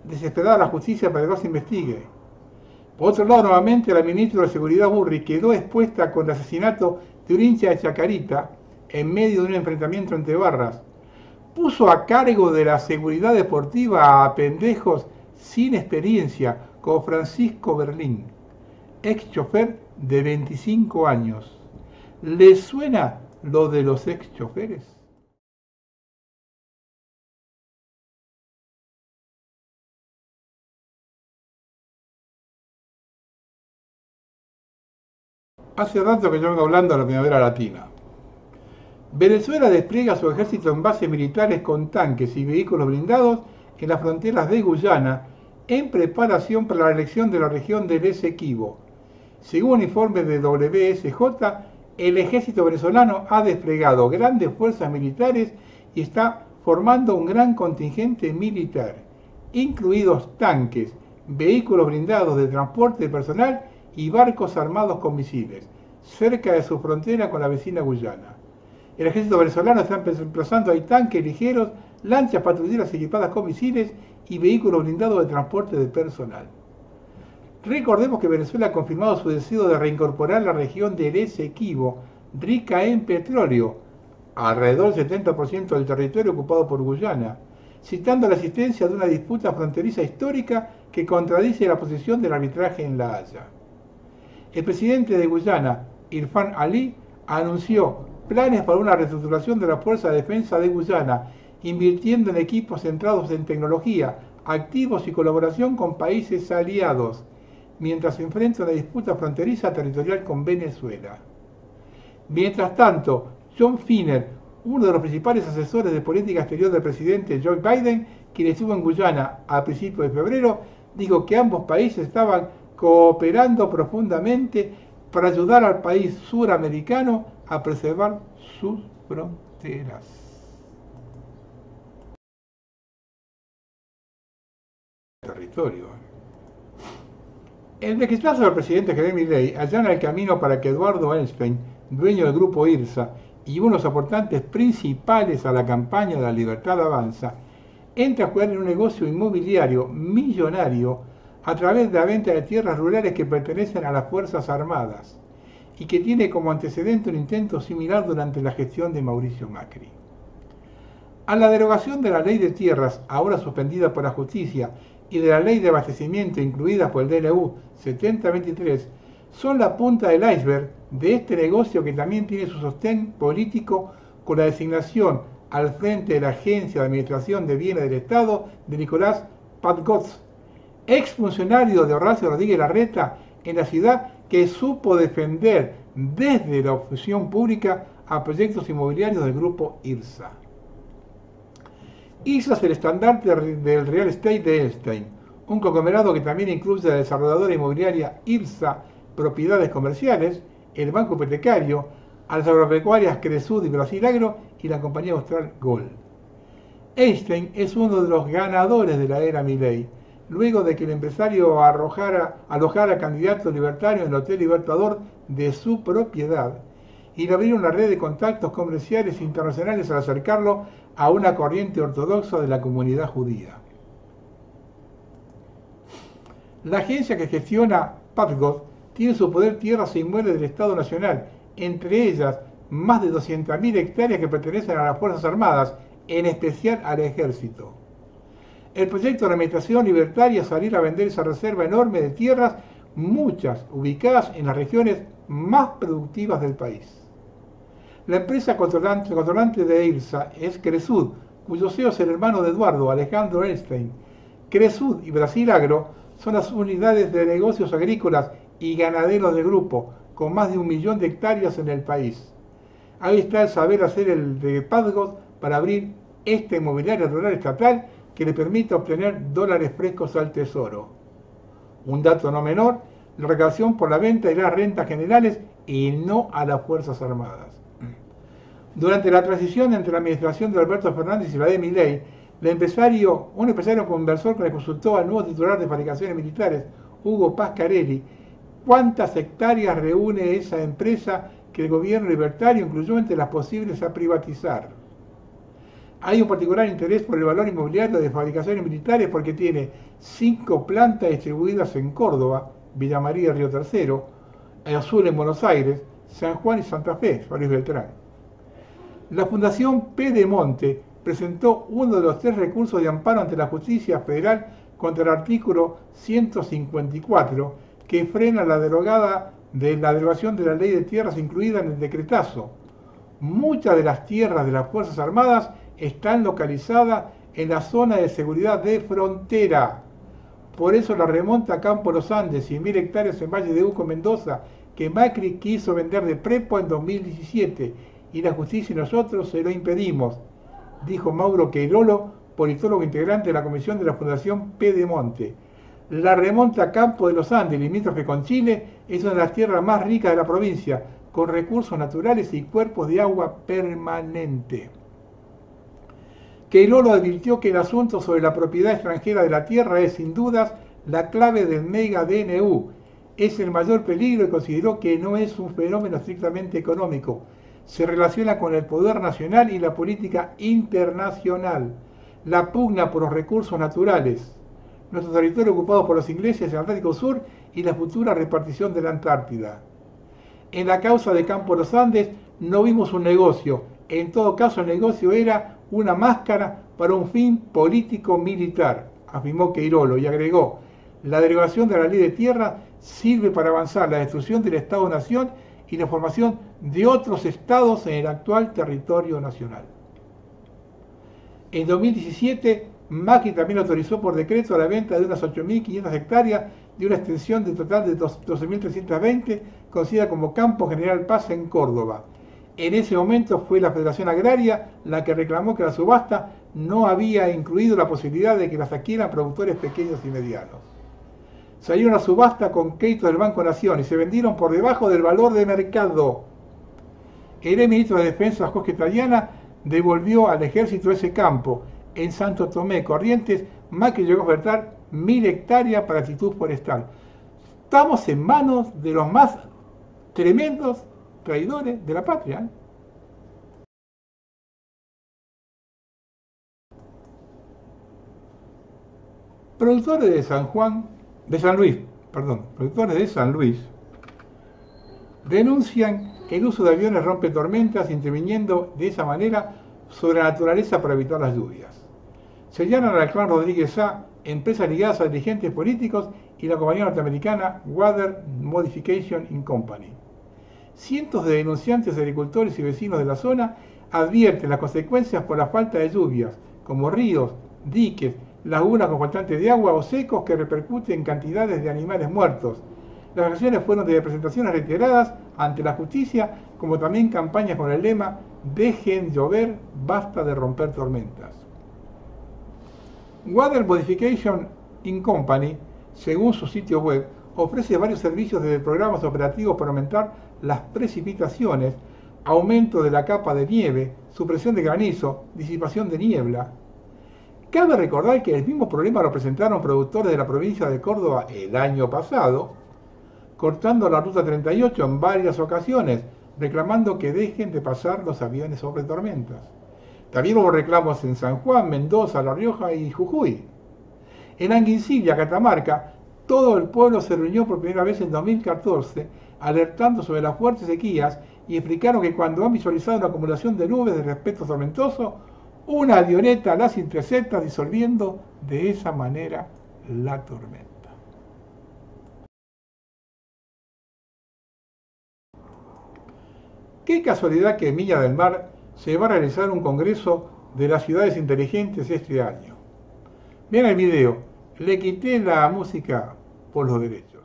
desesperada a la justicia para que no se investigue. Por otro lado, nuevamente la ministra de Seguridad Burri quedó expuesta con el asesinato de un hincha de Chacarita en medio de un enfrentamiento entre barras. Puso a cargo de la seguridad deportiva a pendejos sin experiencia, como Francisco Berlín, ex chofer de 25 años. ¿Les suena lo de los ex choferes? Hace rato que yo vengo hablando de la primavera latina. Venezuela despliega su ejército en bases militares con tanques y vehículos blindados en las fronteras de Guyana en preparación para la elección de la región del Esequibo. Según informes de WSJ, el ejército venezolano ha desplegado grandes fuerzas militares y está formando un gran contingente militar, incluidos tanques, vehículos blindados de transporte de personal y barcos armados con misiles, cerca de su frontera con la vecina Guyana. El ejército venezolano está emplazando ahí tanques ligeros, lanchas patrulleras equipadas con misiles y vehículos blindados de transporte de personal. Recordemos que Venezuela ha confirmado su deseo de reincorporar la región del Esequibo, rica en petróleo, alrededor del 70% del territorio ocupado por Guyana, citando la existencia de una disputa fronteriza histórica que contradice la posición del arbitraje en La Haya. El presidente de Guyana, Irfan Ali, anunció planes para una reestructuración de la Fuerza de Defensa de Guyana, invirtiendo en equipos centrados en tecnología, activos y colaboración con países aliados, mientras se enfrenta una disputa fronteriza territorial con Venezuela. Mientras tanto, John Finner, uno de los principales asesores de política exterior del presidente Joe Biden, quien estuvo en Guyana a principios de febrero, dijo que ambos países estaban cooperando profundamente para ayudar al país suramericano a preservar sus fronteras. Territorio. El registrazo del presidente Javier Milei allana el camino para que Eduardo Einstein, dueño del grupo IRSA y uno de los aportantes principales a la campaña de La Libertad Avanza, entre a jugar en un negocio inmobiliario millonario a través de la venta de tierras rurales que pertenecen a las Fuerzas Armadas y que tiene como antecedente un intento similar durante la gestión de Mauricio Macri. A la derogación de la ley de tierras, ahora suspendida por la justicia, y de la ley de abastecimiento incluida por el DNU 7023, son la punta del iceberg de este negocio que también tiene su sostén político con la designación al frente de la Agencia de Administración de Bienes del Estado de Nicolás Padgotz, exfuncionario de Horacio Rodríguez Larreta en la ciudad, que supo defender desde la opción pública a proyectos inmobiliarios del grupo IRSA. IRSA es el estandarte del real estate de Einstein, un conglomerado que también incluye a la desarrolladora inmobiliaria IRSA Propiedades Comerciales, el banco hipotecario, a las agropecuarias Cresud y Brasil Agro y la compañía austral Gol. Einstein es uno de los ganadores de la era Milei, luego de que el empresario alojara candidatos libertarios en el Hotel Libertador de su propiedad y le abriera una red de contactos comerciales internacionales al acercarlo a una corriente ortodoxa de la comunidad judía. La agencia que gestiona Padgotz tiene en su poder tierras e inmuebles del Estado Nacional, entre ellas más de 200.000 hectáreas que pertenecen a las Fuerzas Armadas, en especial al Ejército. El proyecto de la Administración Libertaria es salir a vender esa reserva enorme de tierras, muchas ubicadas en las regiones más productivas del país. La empresa controlante de IRSA es Cresud, cuyo CEO es el hermano de Eduardo, Alejandro Einstein. Cresud y Brasil Agro son las unidades de negocios agrícolas y ganaderos del grupo, con más de 1 millón de hectáreas en el país. Ahí está el saber hacer el de Padgotz para abrir esta inmobiliaria rural estatal que le permite obtener dólares frescos al Tesoro. Un dato no menor, la recaudación por la venta irá a rentas generales y no a las Fuerzas Armadas. Durante la transición entre la administración de Alberto Fernández y la de Milei, un empresario conversor que le consultó al nuevo titular de Fabricaciones Militares, Hugo Pascarelli, cuántas hectáreas reúne esa empresa que el gobierno libertario incluyó entre las posibles a privatizar. Hay un particular interés por el valor inmobiliario de Fabricaciones Militares porque tiene 5 plantas distribuidas en Córdoba, Villa María, Río Tercero, Azul en Buenos Aires, San Juan y Santa Fe, Luis Beltrán. La Fundación Pedemonte presentó uno de los 3 recursos de amparo ante la justicia federal contra el artículo 154 que frena la derogación de la ley de tierras incluida en el decretazo. Muchas de las tierras de las Fuerzas Armadas están localizadas en la zona de seguridad de frontera. Por eso la remonta a Campo Los Andes y 1000 hectáreas en Valle de Uco, Mendoza, que Macri quiso vender de prepo en 2017 y la justicia y nosotros se lo impedimos, dijo Mauro Queirolo, politólogo integrante de la comisión de la Fundación Pedemonte. La remonta Campo de los Andes, limítrofe con Chile, es una de las tierras más ricas de la provincia, con recursos naturales y cuerpos de agua permanente. Queirolo advirtió que el asunto sobre la propiedad extranjera de la tierra es sin dudas la clave del mega DNU. Es el mayor peligro y consideró que no es un fenómeno estrictamente económico. Se relaciona con el poder nacional y la política internacional. La pugna por los recursos naturales, nuestro territorio ocupado por los ingleses en el Atlántico Sur y la futura repartición de la Antártida. En la causa de Campo Los Andes no vimos un negocio, en todo caso el negocio era una máscara para un fin político-militar, afirmó Queirolo y agregó, la derogación de la ley de tierra sirve para avanzar la destrucción del Estado-Nación y la formación de otros estados en el actual territorio nacional. En 2017, Macri también autorizó por decreto la venta de unas 8.500 hectáreas de una extensión de total de 12.320, conocida como Campo General Paz en Córdoba. En ese momento fue la Federación Agraria la que reclamó que la subasta no había incluido la posibilidad de que las adquieran productores pequeños y medianos. Salió una subasta con crédito del Banco Nación y se vendieron por debajo del valor de mercado. El ministro de Defensa, Jorge Tayana, devolvió al ejército ese campo. En Santo Tomé, Corrientes, Macri llegó a ofertar 1.000 hectáreas para actitud forestal. Estamos en manos de los más tremendos traidores de la patria. Productores de productores de San Luis, denuncian que el uso de aviones rompe tormentas, interviniendo de esa manera sobre la naturaleza para evitar las lluvias. Señalan al clan Rodríguez A, empresas ligadas a dirigentes políticos y la compañía norteamericana Water Modification Inc. Company. Cientos de denunciantes, agricultores y vecinos de la zona advierten las consecuencias por la falta de lluvias, como ríos, diques, lagunas con faltantes de agua o secos que repercuten en cantidades de animales muertos. Las acciones fueron de presentaciones reiteradas ante la justicia, como también campañas con el lema "Dejen llover, basta de romper tormentas". Water Modification Inc. Company, según su sitio web, ofrece varios servicios desde programas operativos para aumentar las precipitaciones, aumento de la capa de nieve, supresión de granizo, disipación de niebla. Cabe recordar que el mismo problema lo presentaron productores de la provincia de Córdoba el año pasado, cortando la ruta 38 en varias ocasiones, reclamando que dejen de pasar los aviones sobre tormentas. También hubo reclamos en San Juan, Mendoza, La Rioja y Jujuy. En Anguincilla, Catamarca, todo el pueblo se reunió por primera vez en 2014, alertando sobre las fuertes sequías y explicaron que cuando han visualizado una acumulación de nubes de respeto tormentoso, una avioneta las intercepta disolviendo de esa manera la tormenta. Qué casualidad que en Viña del Mar se va a realizar un congreso de las ciudades inteligentes este año. Vean el video, le quité la música por los derechos.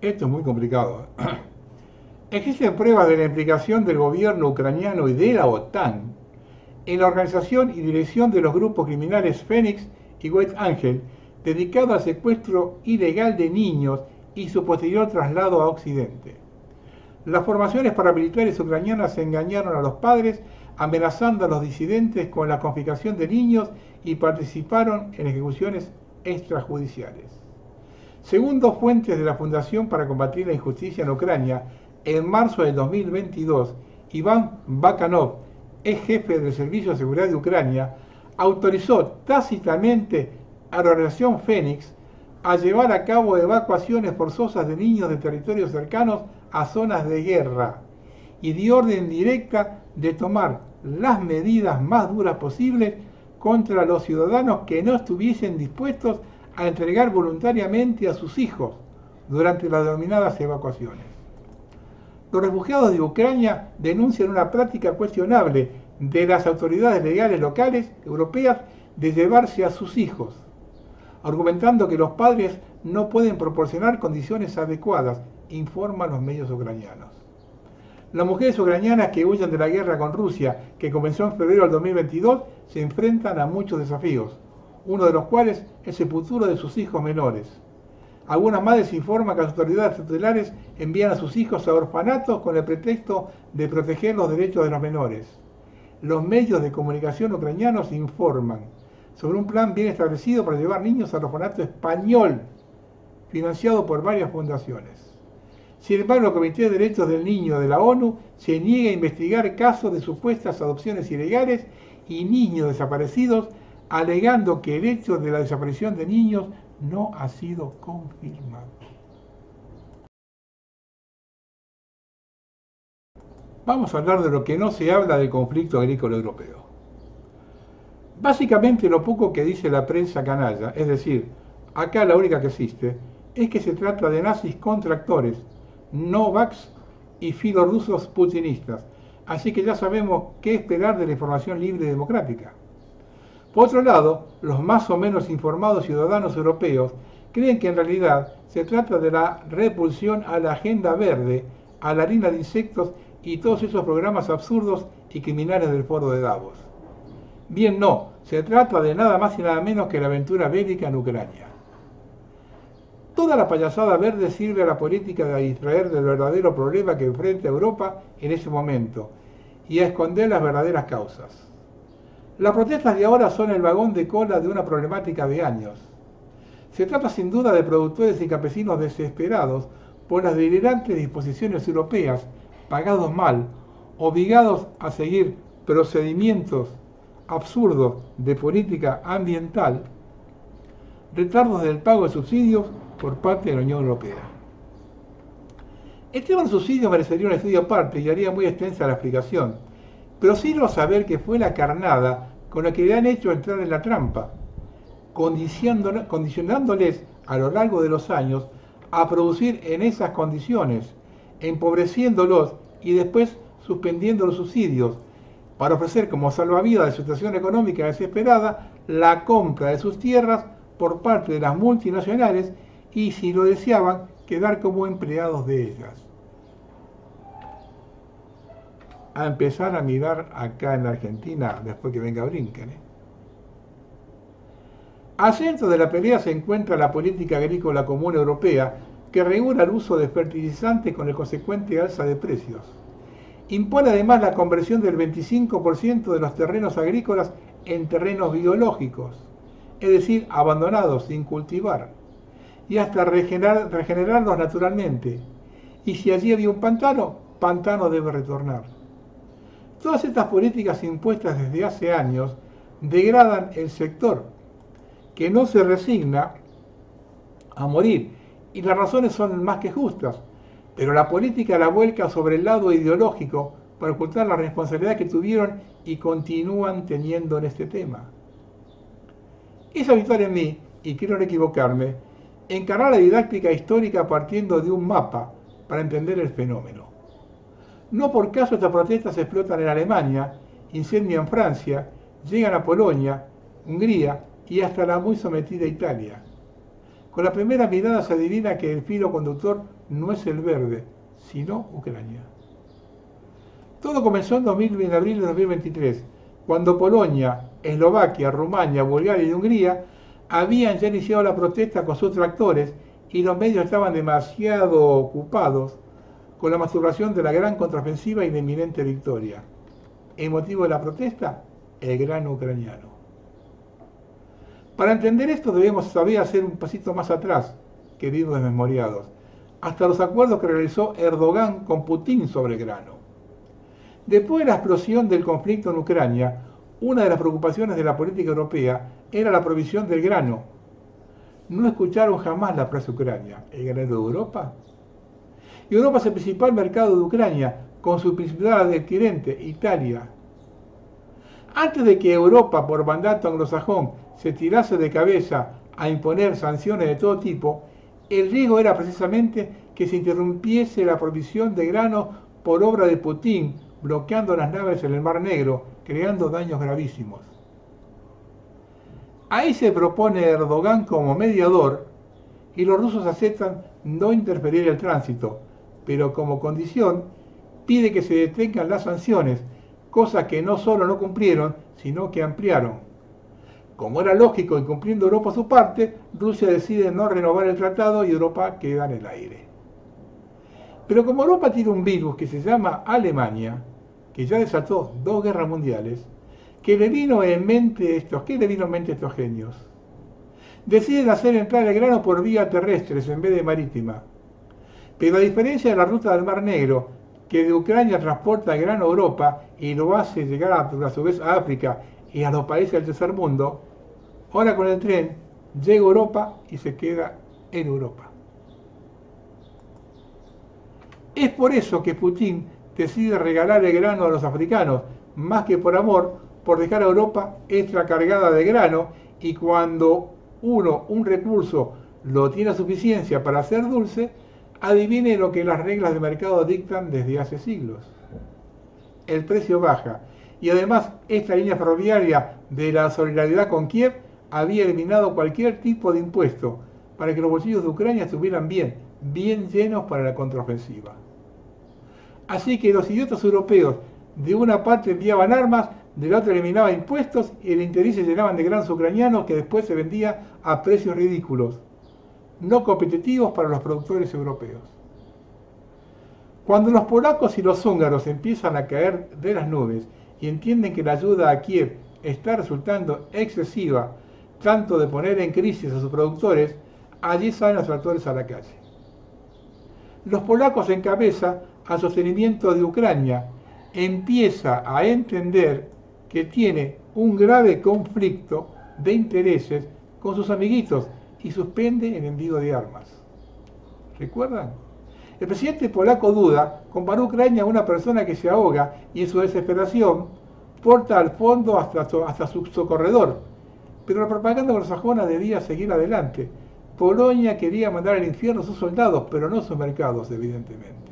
Esto es muy complicado. Existen pruebas de la implicación del gobierno ucraniano y de la OTAN en la organización y dirección de los grupos criminales Fénix y White Angel, dedicados al secuestro ilegal de niños y su posterior traslado a Occidente. Las formaciones paramilitares ucranianas engañaron a los padres, amenazando a los disidentes con la confiscación de niños y participaron en ejecuciones extrajudiciales. Según dos fuentes de la Fundación para Combatir la Injusticia en Ucrania, en marzo del 2022, Iván Bakanov, ex jefe del Servicio de Seguridad de Ucrania, autorizó tácitamente a la organización Fénix a llevar a cabo evacuaciones forzosas de niños de territorios cercanos a zonas de guerra y dio orden directa de tomar las medidas más duras posibles contra los ciudadanos que no estuviesen dispuestos a entregar voluntariamente a sus hijos durante las denominadas evacuaciones. Los refugiados de Ucrania denuncian una práctica cuestionable de las autoridades legales locales europeas de llevarse a sus hijos, argumentando que los padres no pueden proporcionar condiciones adecuadas, informan los medios ucranianos. Las mujeres ucranianas que huyen de la guerra con Rusia, que comenzó en febrero del 2022, se enfrentan a muchos desafíos, uno de los cuales es el futuro de sus hijos menores. Algunas madres informan que las autoridades tutelares envían a sus hijos a orfanatos con el pretexto de proteger los derechos de los menores. Los medios de comunicación ucranianos informan sobre un plan bien establecido para llevar niños al orfanato español, financiado por varias fundaciones. Sin embargo, el Comité de Derechos del Niño de la ONU se niega a investigar casos de supuestas adopciones ilegales y niños desaparecidos, alegando que el hecho de la desaparición de niños no ha sido confirmado. Vamos a hablar de lo que no se habla del conflicto agrícola europeo. Básicamente lo poco que dice la prensa canalla, es decir, acá la única que existe, es que se trata de nazis contractores, Novaks y filorrusos putinistas, así que ya sabemos qué esperar de la información libre y democrática. Por otro lado, los más o menos informados ciudadanos europeos creen que en realidad se trata de la repulsión a la agenda verde, a la harina de insectos y todos esos programas absurdos y criminales del foro de Davos. Bien, no, se trata de nada más y nada menos que la aventura bélica en Ucrania. Toda la payasada verde sirve a la política de distraer del verdadero problema que enfrenta Europa en ese momento y a esconder las verdaderas causas. Las protestas de ahora son el vagón de cola de una problemática de años. Se trata sin duda de productores y campesinos desesperados por las delirantes disposiciones europeas, pagados mal, obligados a seguir procedimientos absurdos de política ambiental, retardos del pago de subsidios por parte de la Unión Europea. El tema de los subsidios merecería un estudio aparte y haría muy extensa la explicación, pero sirve saber que fue la carnada con la que le han hecho entrar en la trampa, condicionándoles a lo largo de los años a producir en esas condiciones, empobreciéndolos y después suspendiendo los subsidios, para ofrecer como salvavidas de situación económica desesperada la compra de sus tierras por parte de las multinacionales y, si lo deseaban, quedar como empleados de ellas. A empezar a mirar acá en la Argentina después que venga Blinken. Al centro de la pelea se encuentra la política agrícola común europea, que regula el uso de fertilizantes con el consecuente alza de precios. Impone además la conversión del 25% de los terrenos agrícolas en terrenos biológicos, es decir, abandonados, sin cultivar, y hasta regenerarlos naturalmente. Y si allí había un pantano, pantano debe retornar. Todas estas políticas impuestas desde hace años degradan el sector, que no se resigna a morir, y las razones son más que justas, pero la política la vuelca sobre el lado ideológico para ocultar la responsabilidad que tuvieron y continúan teniendo en este tema. Es habitual en mí, y quiero no equivocarme, encarar la didáctica histórica partiendo de un mapa para entender el fenómeno. No por caso estas protestas explotan en Alemania, incendian Francia, llegan a Polonia, Hungría y hasta la muy sometida Italia. Con la primera mirada se adivina que el filo conductor no es el verde, sino Ucrania. Todo comenzó en abril de 2023, cuando Polonia, Eslovaquia, Rumania, Bulgaria y Hungría habían ya iniciado la protesta con sus tractores y los medios estaban demasiado ocupados con la masturbación de la gran contraofensiva y la inminente victoria. ¿El motivo de la protesta? El grano ucraniano. Para entender esto debemos todavía hacer un pasito más atrás, queridos desmemoriados, hasta los acuerdos que realizó Erdogan con Putin sobre el grano. Después de la explosión del conflicto en Ucrania, una de las preocupaciones de la política europea era la provisión del grano. No escucharon jamás la frase Ucrania, ¿el granero de Europa? Y Europa es el principal mercado de Ucrania, con su principal adquirente, Italia. Antes de que Europa, por mandato anglosajón, se tirase de cabeza a imponer sanciones de todo tipo, el riesgo era precisamente que se interrumpiese la provisión de grano por obra de Putin, bloqueando las naves en el Mar Negro, creando daños gravísimos. Ahí se propone Erdogan como mediador y los rusos aceptan no interferir el tránsito, pero como condición pide que se detengan las sanciones, cosa que no solo no cumplieron, sino que ampliaron. Como era lógico, incumpliendo Europa su parte, Rusia decide no renovar el tratado y Europa queda en el aire. Pero como Europa tiene un virus que se llama Alemania, que ya desató 2 guerras mundiales, ¿qué le vino en mente a estos genios? Deciden hacer entrar el grano por vía terrestres en vez de marítima. Pero a diferencia de la ruta del Mar Negro, que de Ucrania transporta el grano a Europa y lo hace llegar a su vez a África y a los países del tercer mundo, ahora con el tren llega a Europa y se queda en Europa. Es por eso que Putin decide regalar el grano a los africanos, más que por amor, por dejar a Europa extra cargada de grano, y cuando un recurso lo tiene a suficiencia para hacer dulce, adivine lo que las reglas de mercado dictan desde hace siglos. El precio baja, y además esta línea ferroviaria de la solidaridad con Kiev había eliminado cualquier tipo de impuesto para que los bolsillos de Ucrania estuvieran bien llenos para la contraofensiva. Así que los idiotas europeos de una parte enviaban armas, de la otra eliminaban impuestos y el interés se llenaban de granos ucranianos que después se vendía a precios ridículos, no competitivos para los productores europeos. Cuando los polacos y los húngaros empiezan a caer de las nubes y entienden que la ayuda a Kiev está resultando excesiva, tanto de poner en crisis a sus productores, allí salen los tractores a la calle. Los polacos en cabeza al sostenimiento de Ucrania empieza a entender que tiene un grave conflicto de intereses con sus amiguitos y suspende el envío de armas. ¿Recuerdan? El presidente polaco Duda comparó a Ucrania a una persona que se ahoga y en su desesperación porta al fondo hasta su socorredor. Pero la propaganda anglosajona debía seguir adelante. Polonia quería mandar al infierno a sus soldados, pero no sus mercados, evidentemente.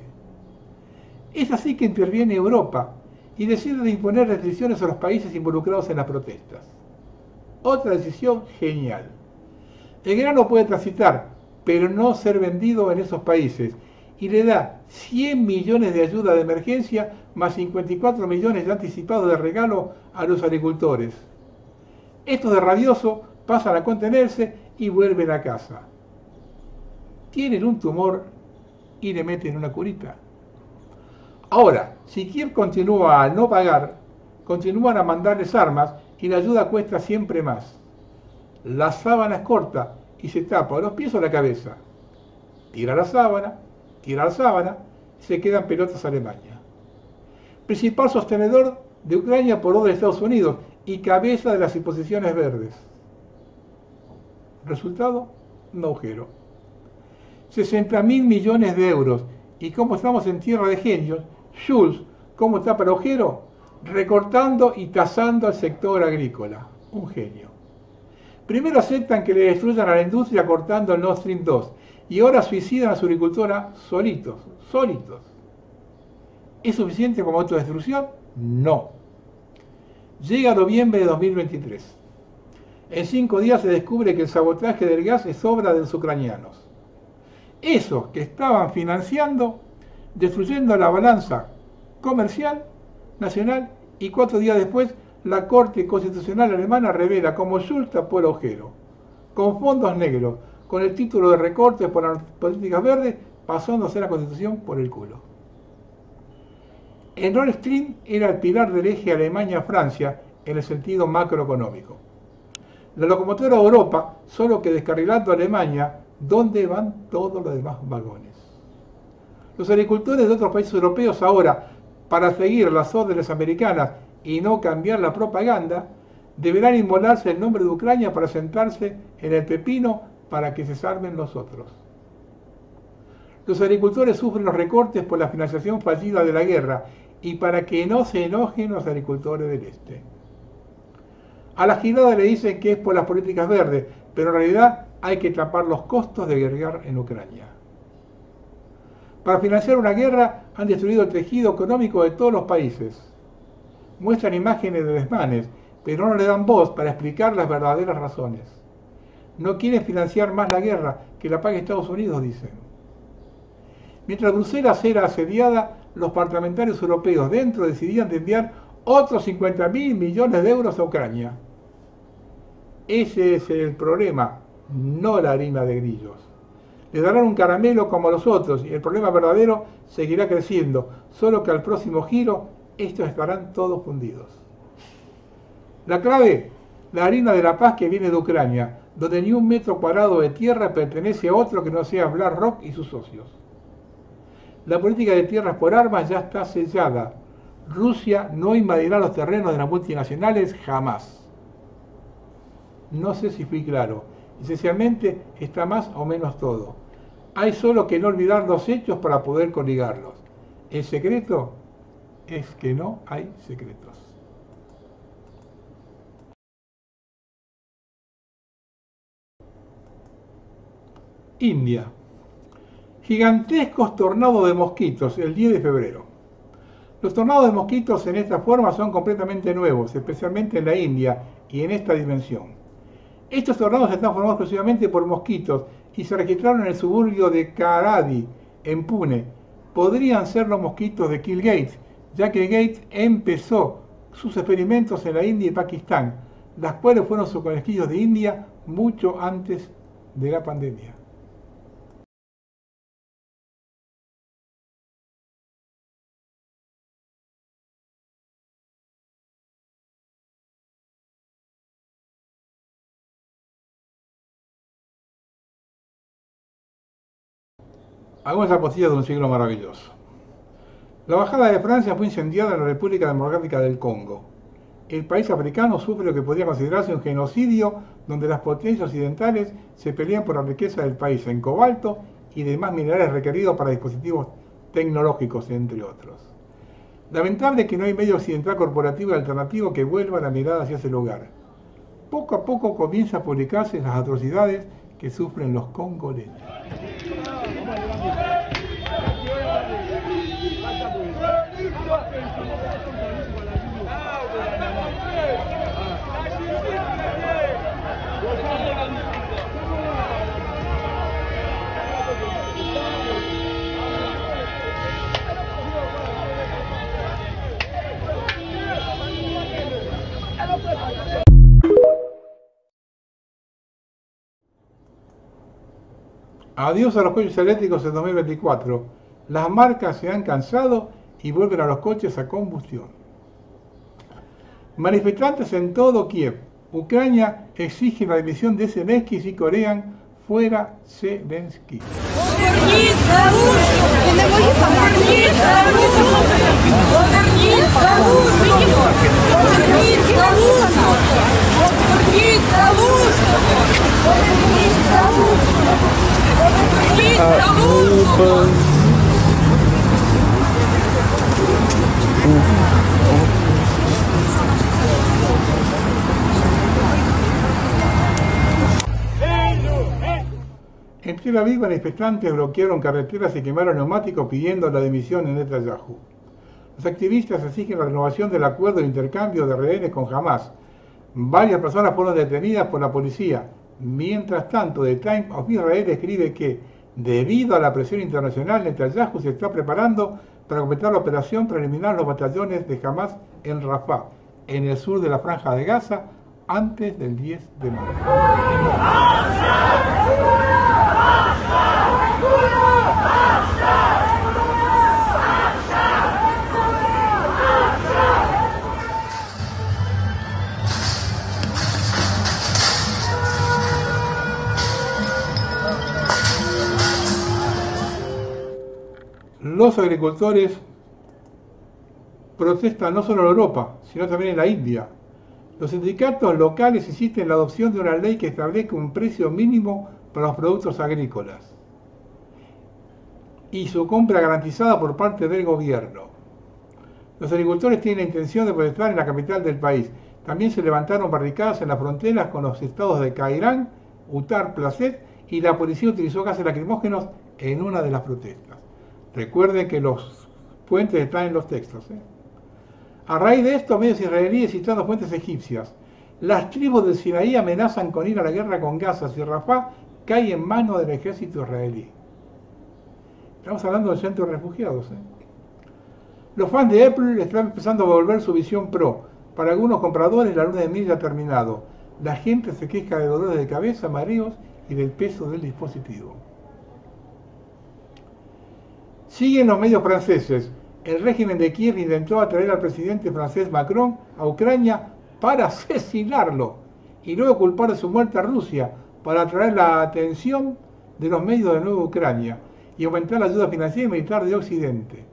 Es así que interviene Europa y decide imponer restricciones a los países involucrados en las protestas. Otra decisión genial. El grano puede transitar, pero no ser vendido en esos países, y le da 100 millones de ayuda de emergencia más 54 millones de anticipado de regalo a los agricultores. Estos de rabioso pasan a contenerse y vuelven a casa. Tienen un tumor y le meten una curita. Ahora, si Kiev continúa a no pagar, continúan a mandarles armas y la ayuda cuesta siempre más. La sábana es corta y se tapa los pies o la cabeza. Tira la sábana, se quedan pelotas a Alemania. Principal sostenedor de Ucrania por orden de Estados Unidos y cabeza de las imposiciones verdes. Resultado, un agujero. 60.000 millones de euros. Y como estamos en tierra de genios, Schulz, ¿cómo tapa el agujero? Recortando y tasando al sector agrícola. Un genio. Primero aceptan que le destruyan a la industria cortando el Nord Stream 2 y ahora suicidan a su agricultura solitos. ¿Es suficiente como autodestrucción? No. Llega noviembre de 2023. En 5 días se descubre que el sabotaje del gas es obra de los ucranianos. Esos que estaban financiando, destruyendo la balanza comercial nacional, y 4 días después la Corte Constitucional Alemana revela cómo Schulz tapó el agujero, con fondos negros, con el título de recortes por las políticas verdes, pasándose la Constitución por el culo. El Nord Stream era el pilar del eje Alemania-Francia en el sentido macroeconómico. La locomotora Europa, solo que descarrilando a Alemania, ¿dónde van todos los demás vagones? Los agricultores de otros países europeos ahora, para seguir las órdenes americanas y no cambiar la propaganda, deberán inmolarse el nombre de Ucrania para sentarse en el pepino para que se salven los otros. Los agricultores sufren los recortes por la financiación fallida de la guerra y para que no se enojen los agricultores del este. A la girada le dicen que es por las políticas verdes, pero en realidad hay que tapar los costos de guerrear en Ucrania. Para financiar una guerra han destruido el tejido económico de todos los países. Muestran imágenes de desmanes, pero no le dan voz para explicar las verdaderas razones. No quieren financiar más la guerra, que la pague Estados Unidos, dicen. Mientras Bruselas era asediada, los parlamentarios europeos dentro decidían de enviar otros 50.000 millones de euros a Ucrania. Ese es el problema, no la harina de grillos. Le darán un caramelo como a los otros y el problema verdadero seguirá creciendo, solo que al próximo giro estos estarán todos fundidos. La clave, la harina de la paz que viene de Ucrania, donde ni un metro cuadrado de tierra pertenece a otro que no sea BlackRock y sus socios. La política de tierras por armas ya está sellada. Rusia no invadirá los terrenos de las multinacionales jamás. No sé si fui claro. Esencialmente está más o menos todo. Hay solo que no olvidar los hechos para poder coligarlos. El secreto es que no hay secretos. India. Gigantescos tornados de mosquitos el 10 de febrero. Los tornados de mosquitos en esta forma son completamente nuevos, especialmente en la India y en esta dimensión. Estos tornados están formados exclusivamente por mosquitos y se registraron en el suburbio de Karadi, en Pune. Podrían ser los mosquitos de Bill Gates, ya que Gates empezó sus experimentos en la India y Pakistán, las cuales fueron sus conejillos de India mucho antes de la pandemia. Algunas apostillas de un siglo maravilloso. La embajada de Francia fue incendiada en la República Democrática del Congo. El país africano sufre lo que podría considerarse un genocidio donde las potencias occidentales se pelean por la riqueza del país en cobalto y demás minerales requeridos para dispositivos tecnológicos, entre otros. Lamentable que no hay medio occidental corporativo y alternativo que vuelva la mirada hacia ese lugar. Poco a poco comienza a publicarse las atrocidades que sufren los congoleños. Adiós a los coches eléctricos en 2024. Las marcas se han cansado y vuelven a los coches a combustión. Manifestantes en todo Kiev. Ucrania exige la dimisión de Zelensky y corean fuera Zelensky. En Tel Aviv, manifestantes bloquearon carreteras y quemaron neumáticos pidiendo la dimisión de Netanyahu. Los activistas exigen la renovación del acuerdo de intercambio de rehenes con Hamas, Varias personas fueron detenidas por la policía. Mientras tanto, The Times of Israel escribe que, debido a la presión internacional, Netanyahu se está preparando para completar la operación para eliminar los batallones de Hamas en Rafah, en el sur de la Franja de Gaza, antes del 10 de mayo. Los agricultores protestan no solo en Europa, sino también en la India. Los sindicatos locales insisten en la adopción de una ley que establezca un precio mínimo para los productos agrícolas y su compra garantizada por parte del gobierno. Los agricultores tienen la intención de protestar en la capital del país. También se levantaron barricadas en las fronteras con los estados de Cairán, Uttar Pradesh, y la policía utilizó gases lacrimógenos en una de las protestas. Recuerden que los fuentes están en los textos. A raíz de esto, medios israelíes citando fuentes egipcias, las tribus del Sinaí amenazan con ir a la guerra con Gaza si Rafah cae en manos del ejército israelí. Estamos hablando del centro de refugiados. Los fans de Apple están empezando a volver su visión Pro. Para algunos compradores, la luna de miel ya ha terminado. La gente se queja de dolores de cabeza, mareos y del peso del dispositivo. Siguen los medios franceses. El régimen de Kiev intentó atraer al presidente francés Macron a Ucrania para asesinarlo y luego culpar de su muerte a Rusia para atraer la atención de los medios de Nueva Ucrania y aumentar la ayuda financiera y militar de Occidente.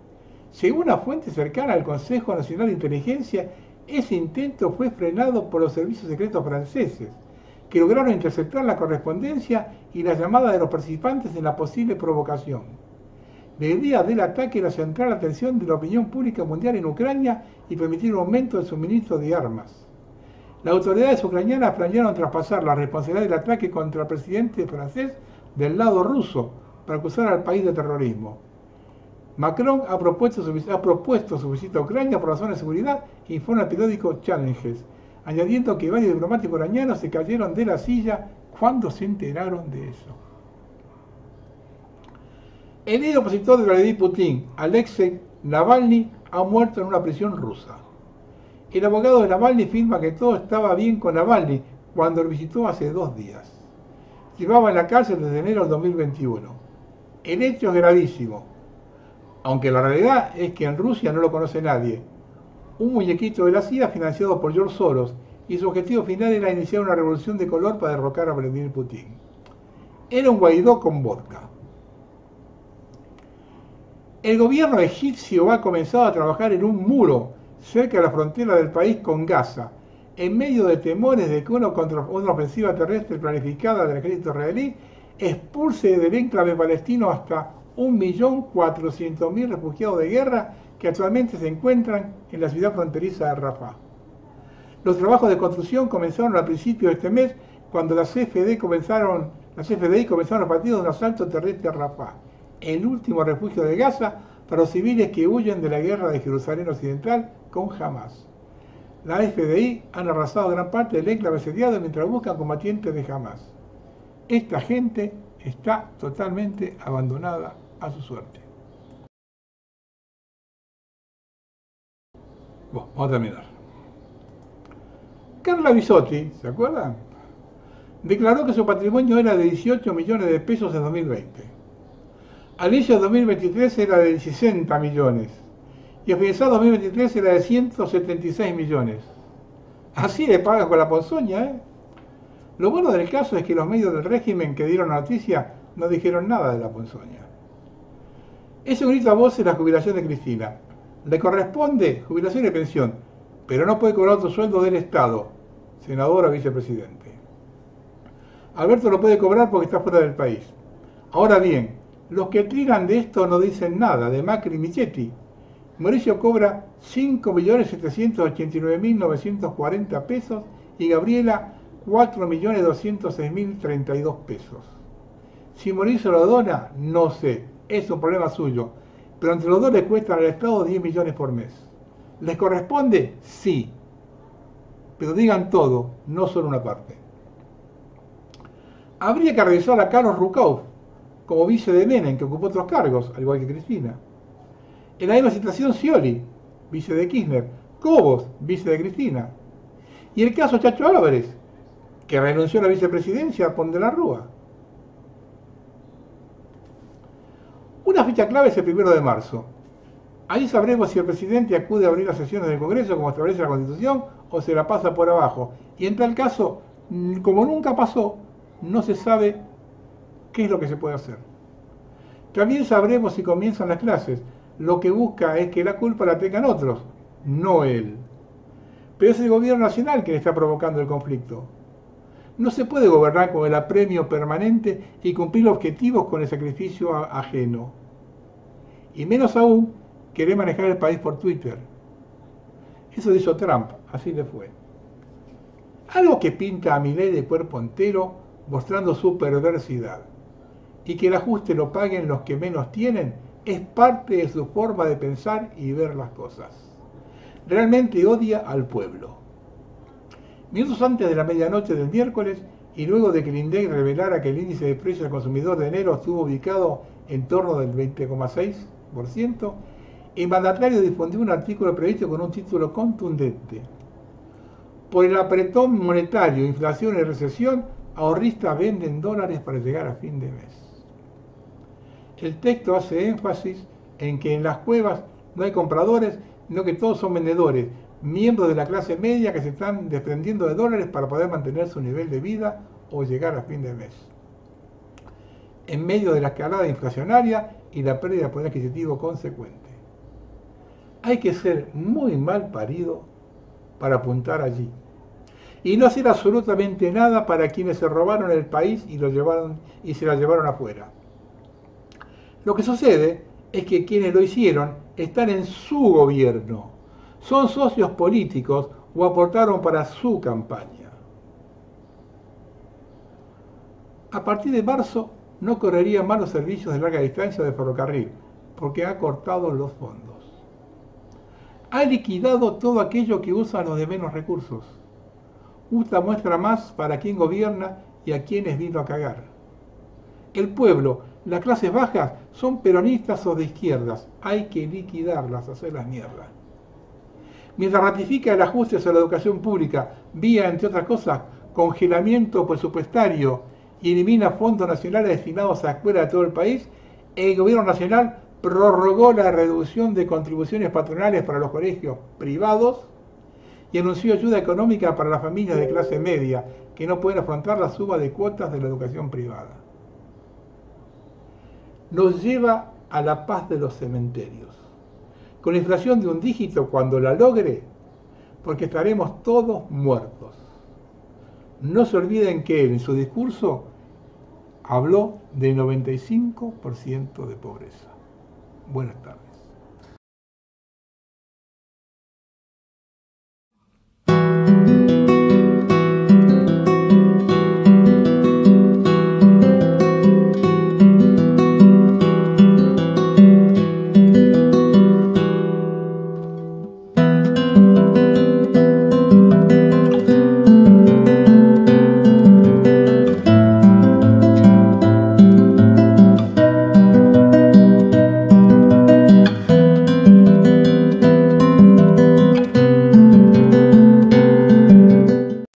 Según una fuente cercana al Consejo Nacional de Inteligencia, ese intento fue frenado por los servicios secretos franceses, que lograron interceptar la correspondencia y la llamada de los participantes en la posible provocación. La idea del ataque era centrar la atención de la opinión pública mundial en Ucrania y permitir un aumento del suministro de armas. Las autoridades ucranianas planearon traspasar la responsabilidad del ataque contra el presidente francés del lado ruso para acusar al país de terrorismo. Macron ha propuesto su visita a Ucrania por razones de seguridad, informa el periódico Challenges, añadiendo que varios diplomáticos ucranianos se cayeron de la silla cuando se enteraron de eso. El líder opositor de Vladimir Putin, Alexei Navalny, ha muerto en una prisión rusa. El abogado de Navalny afirma que todo estaba bien con Navalny cuando lo visitó hace 2 días. Llevaba en la cárcel desde enero del 2021. El hecho es gravísimo, aunque la realidad es que en Rusia no lo conoce nadie. Un muñequito de la CIA financiado por George Soros, y su objetivo final era iniciar una revolución de color para derrocar a Vladimir Putin. Era un Guaidó con vodka. El gobierno egipcio ha comenzado a trabajar en un muro cerca de la frontera del país con Gaza, en medio de temores de que una ofensiva terrestre planificada del ejército israelí expulse del enclave palestino hasta 1.400.000 refugiados de guerra que actualmente se encuentran en la ciudad fronteriza de Rafah. Los trabajos de construcción comenzaron al principio de este mes, cuando las CFDI comenzaron a partir de un asalto terrestre a Rafah, el último refugio de Gaza para los civiles que huyen de la guerra de Jerusalén Occidental con Hamas. Las FDI han arrasado gran parte del enclave asediado mientras buscan combatientes de Hamas. Esta gente está totalmente abandonada a su suerte. Bueno, vamos a terminar. Carla Bisotti, ¿se acuerdan? Declaró que su patrimonio era de 18 millones de pesos en 2020. Al inicio de 2023 era de 60 millones y a finalizar 2023 era de 176 millones. Así le pagan con la ponzoña, ¿eh? Lo bueno del caso es que los medios del régimen que dieron la noticia no dijeron nada de la ponzoña. Es un grito a voces la jubilación de Cristina. Le corresponde jubilación y pensión, pero no puede cobrar otro sueldo del Estado, senador o vicepresidente. Alberto lo puede cobrar porque está fuera del país. Ahora bien, los que tiran de esto no dicen nada, de Macri y Michetti. Mauricio cobra 5.789.940 pesos y Gabriela 4.206.032 pesos. Si Mauricio lo dona, no sé, es un problema suyo, pero entre los dos le cuestan al Estado 10 millones por mes. ¿Les corresponde? Sí, pero digan todo, no solo una parte. Habría que revisar a Carlos Rucauf como vice de Menem, que ocupó otros cargos, al igual que Cristina. En la misma situación Scioli, vice de Kirchner, Cobos, vice de Cristina. Y el caso Chacho Álvarez, que renunció a la vicepresidencia por De la Rúa. Una fecha clave es el 1 de marzo. Ahí sabremos si el presidente acude a abrir las sesiones del Congreso como establece la Constitución o se la pasa por abajo. Y en tal caso, como nunca pasó, no se sabe qué es lo que se puede hacer. También sabremos si comienzan las clases. Lo que busca es que la culpa la tengan otros, no él. Pero es el gobierno nacional que le está provocando el conflicto. No se puede gobernar con el apremio permanente y cumplir objetivos con el sacrificio ajeno. Y menos aún, querer manejar el país por Twitter. Eso hizo Trump, así le fue. Algo que pinta a Milei de cuerpo entero, mostrando su perversidad. Y que el ajuste lo paguen los que menos tienen, es parte de su forma de pensar y ver las cosas. Realmente odia al pueblo. Minutos antes de la medianoche del miércoles, y luego de que el INDEC revelara que el índice de precios del consumidor de enero estuvo ubicado en torno del 20,6%, el mandatario difundió un artículo previsto con un título contundente. Por el apretón monetario, inflación y recesión, ahorristas venden dólares para llegar a fin de mes. El texto hace énfasis en que en las cuevas no hay compradores, sino que todos son vendedores, miembros de la clase media que se están desprendiendo de dólares para poder mantener su nivel de vida o llegar a fin de mes. En medio de la escalada inflacionaria y la pérdida de poder adquisitivo consecuente. Hay que ser muy mal parido para apuntar allí. Y no hacer absolutamente nada para quienes se robaron el país y se la llevaron afuera. Lo que sucede es que quienes lo hicieron están en su gobierno, son socios políticos o aportaron para su campaña. A partir de marzo no correrían más los servicios de larga distancia de ferrocarril, porque ha cortado los fondos. Ha liquidado todo aquello que usan los de menos recursos. Una muestra más para quien gobierna y a quienes vino a cagar. El pueblo, las clases bajas, son peronistas o de izquierdas. Hay que liquidarlas, hacerlas mierda. Mientras ratifica el ajuste a la educación pública, vía, entre otras cosas, congelamiento presupuestario y elimina fondos nacionales destinados a escuelas de todo el país, el gobierno nacional prorrogó la reducción de contribuciones patronales para los colegios privados y anunció ayuda económica para las familias de clase media que no pueden afrontar la suba de cuotas de la educación privada. Nos lleva a la paz de los cementerios, con inflación de un dígito cuando la logre, porque estaremos todos muertos. No se olviden que él en su discurso habló de 95% de pobreza. Buenas tardes.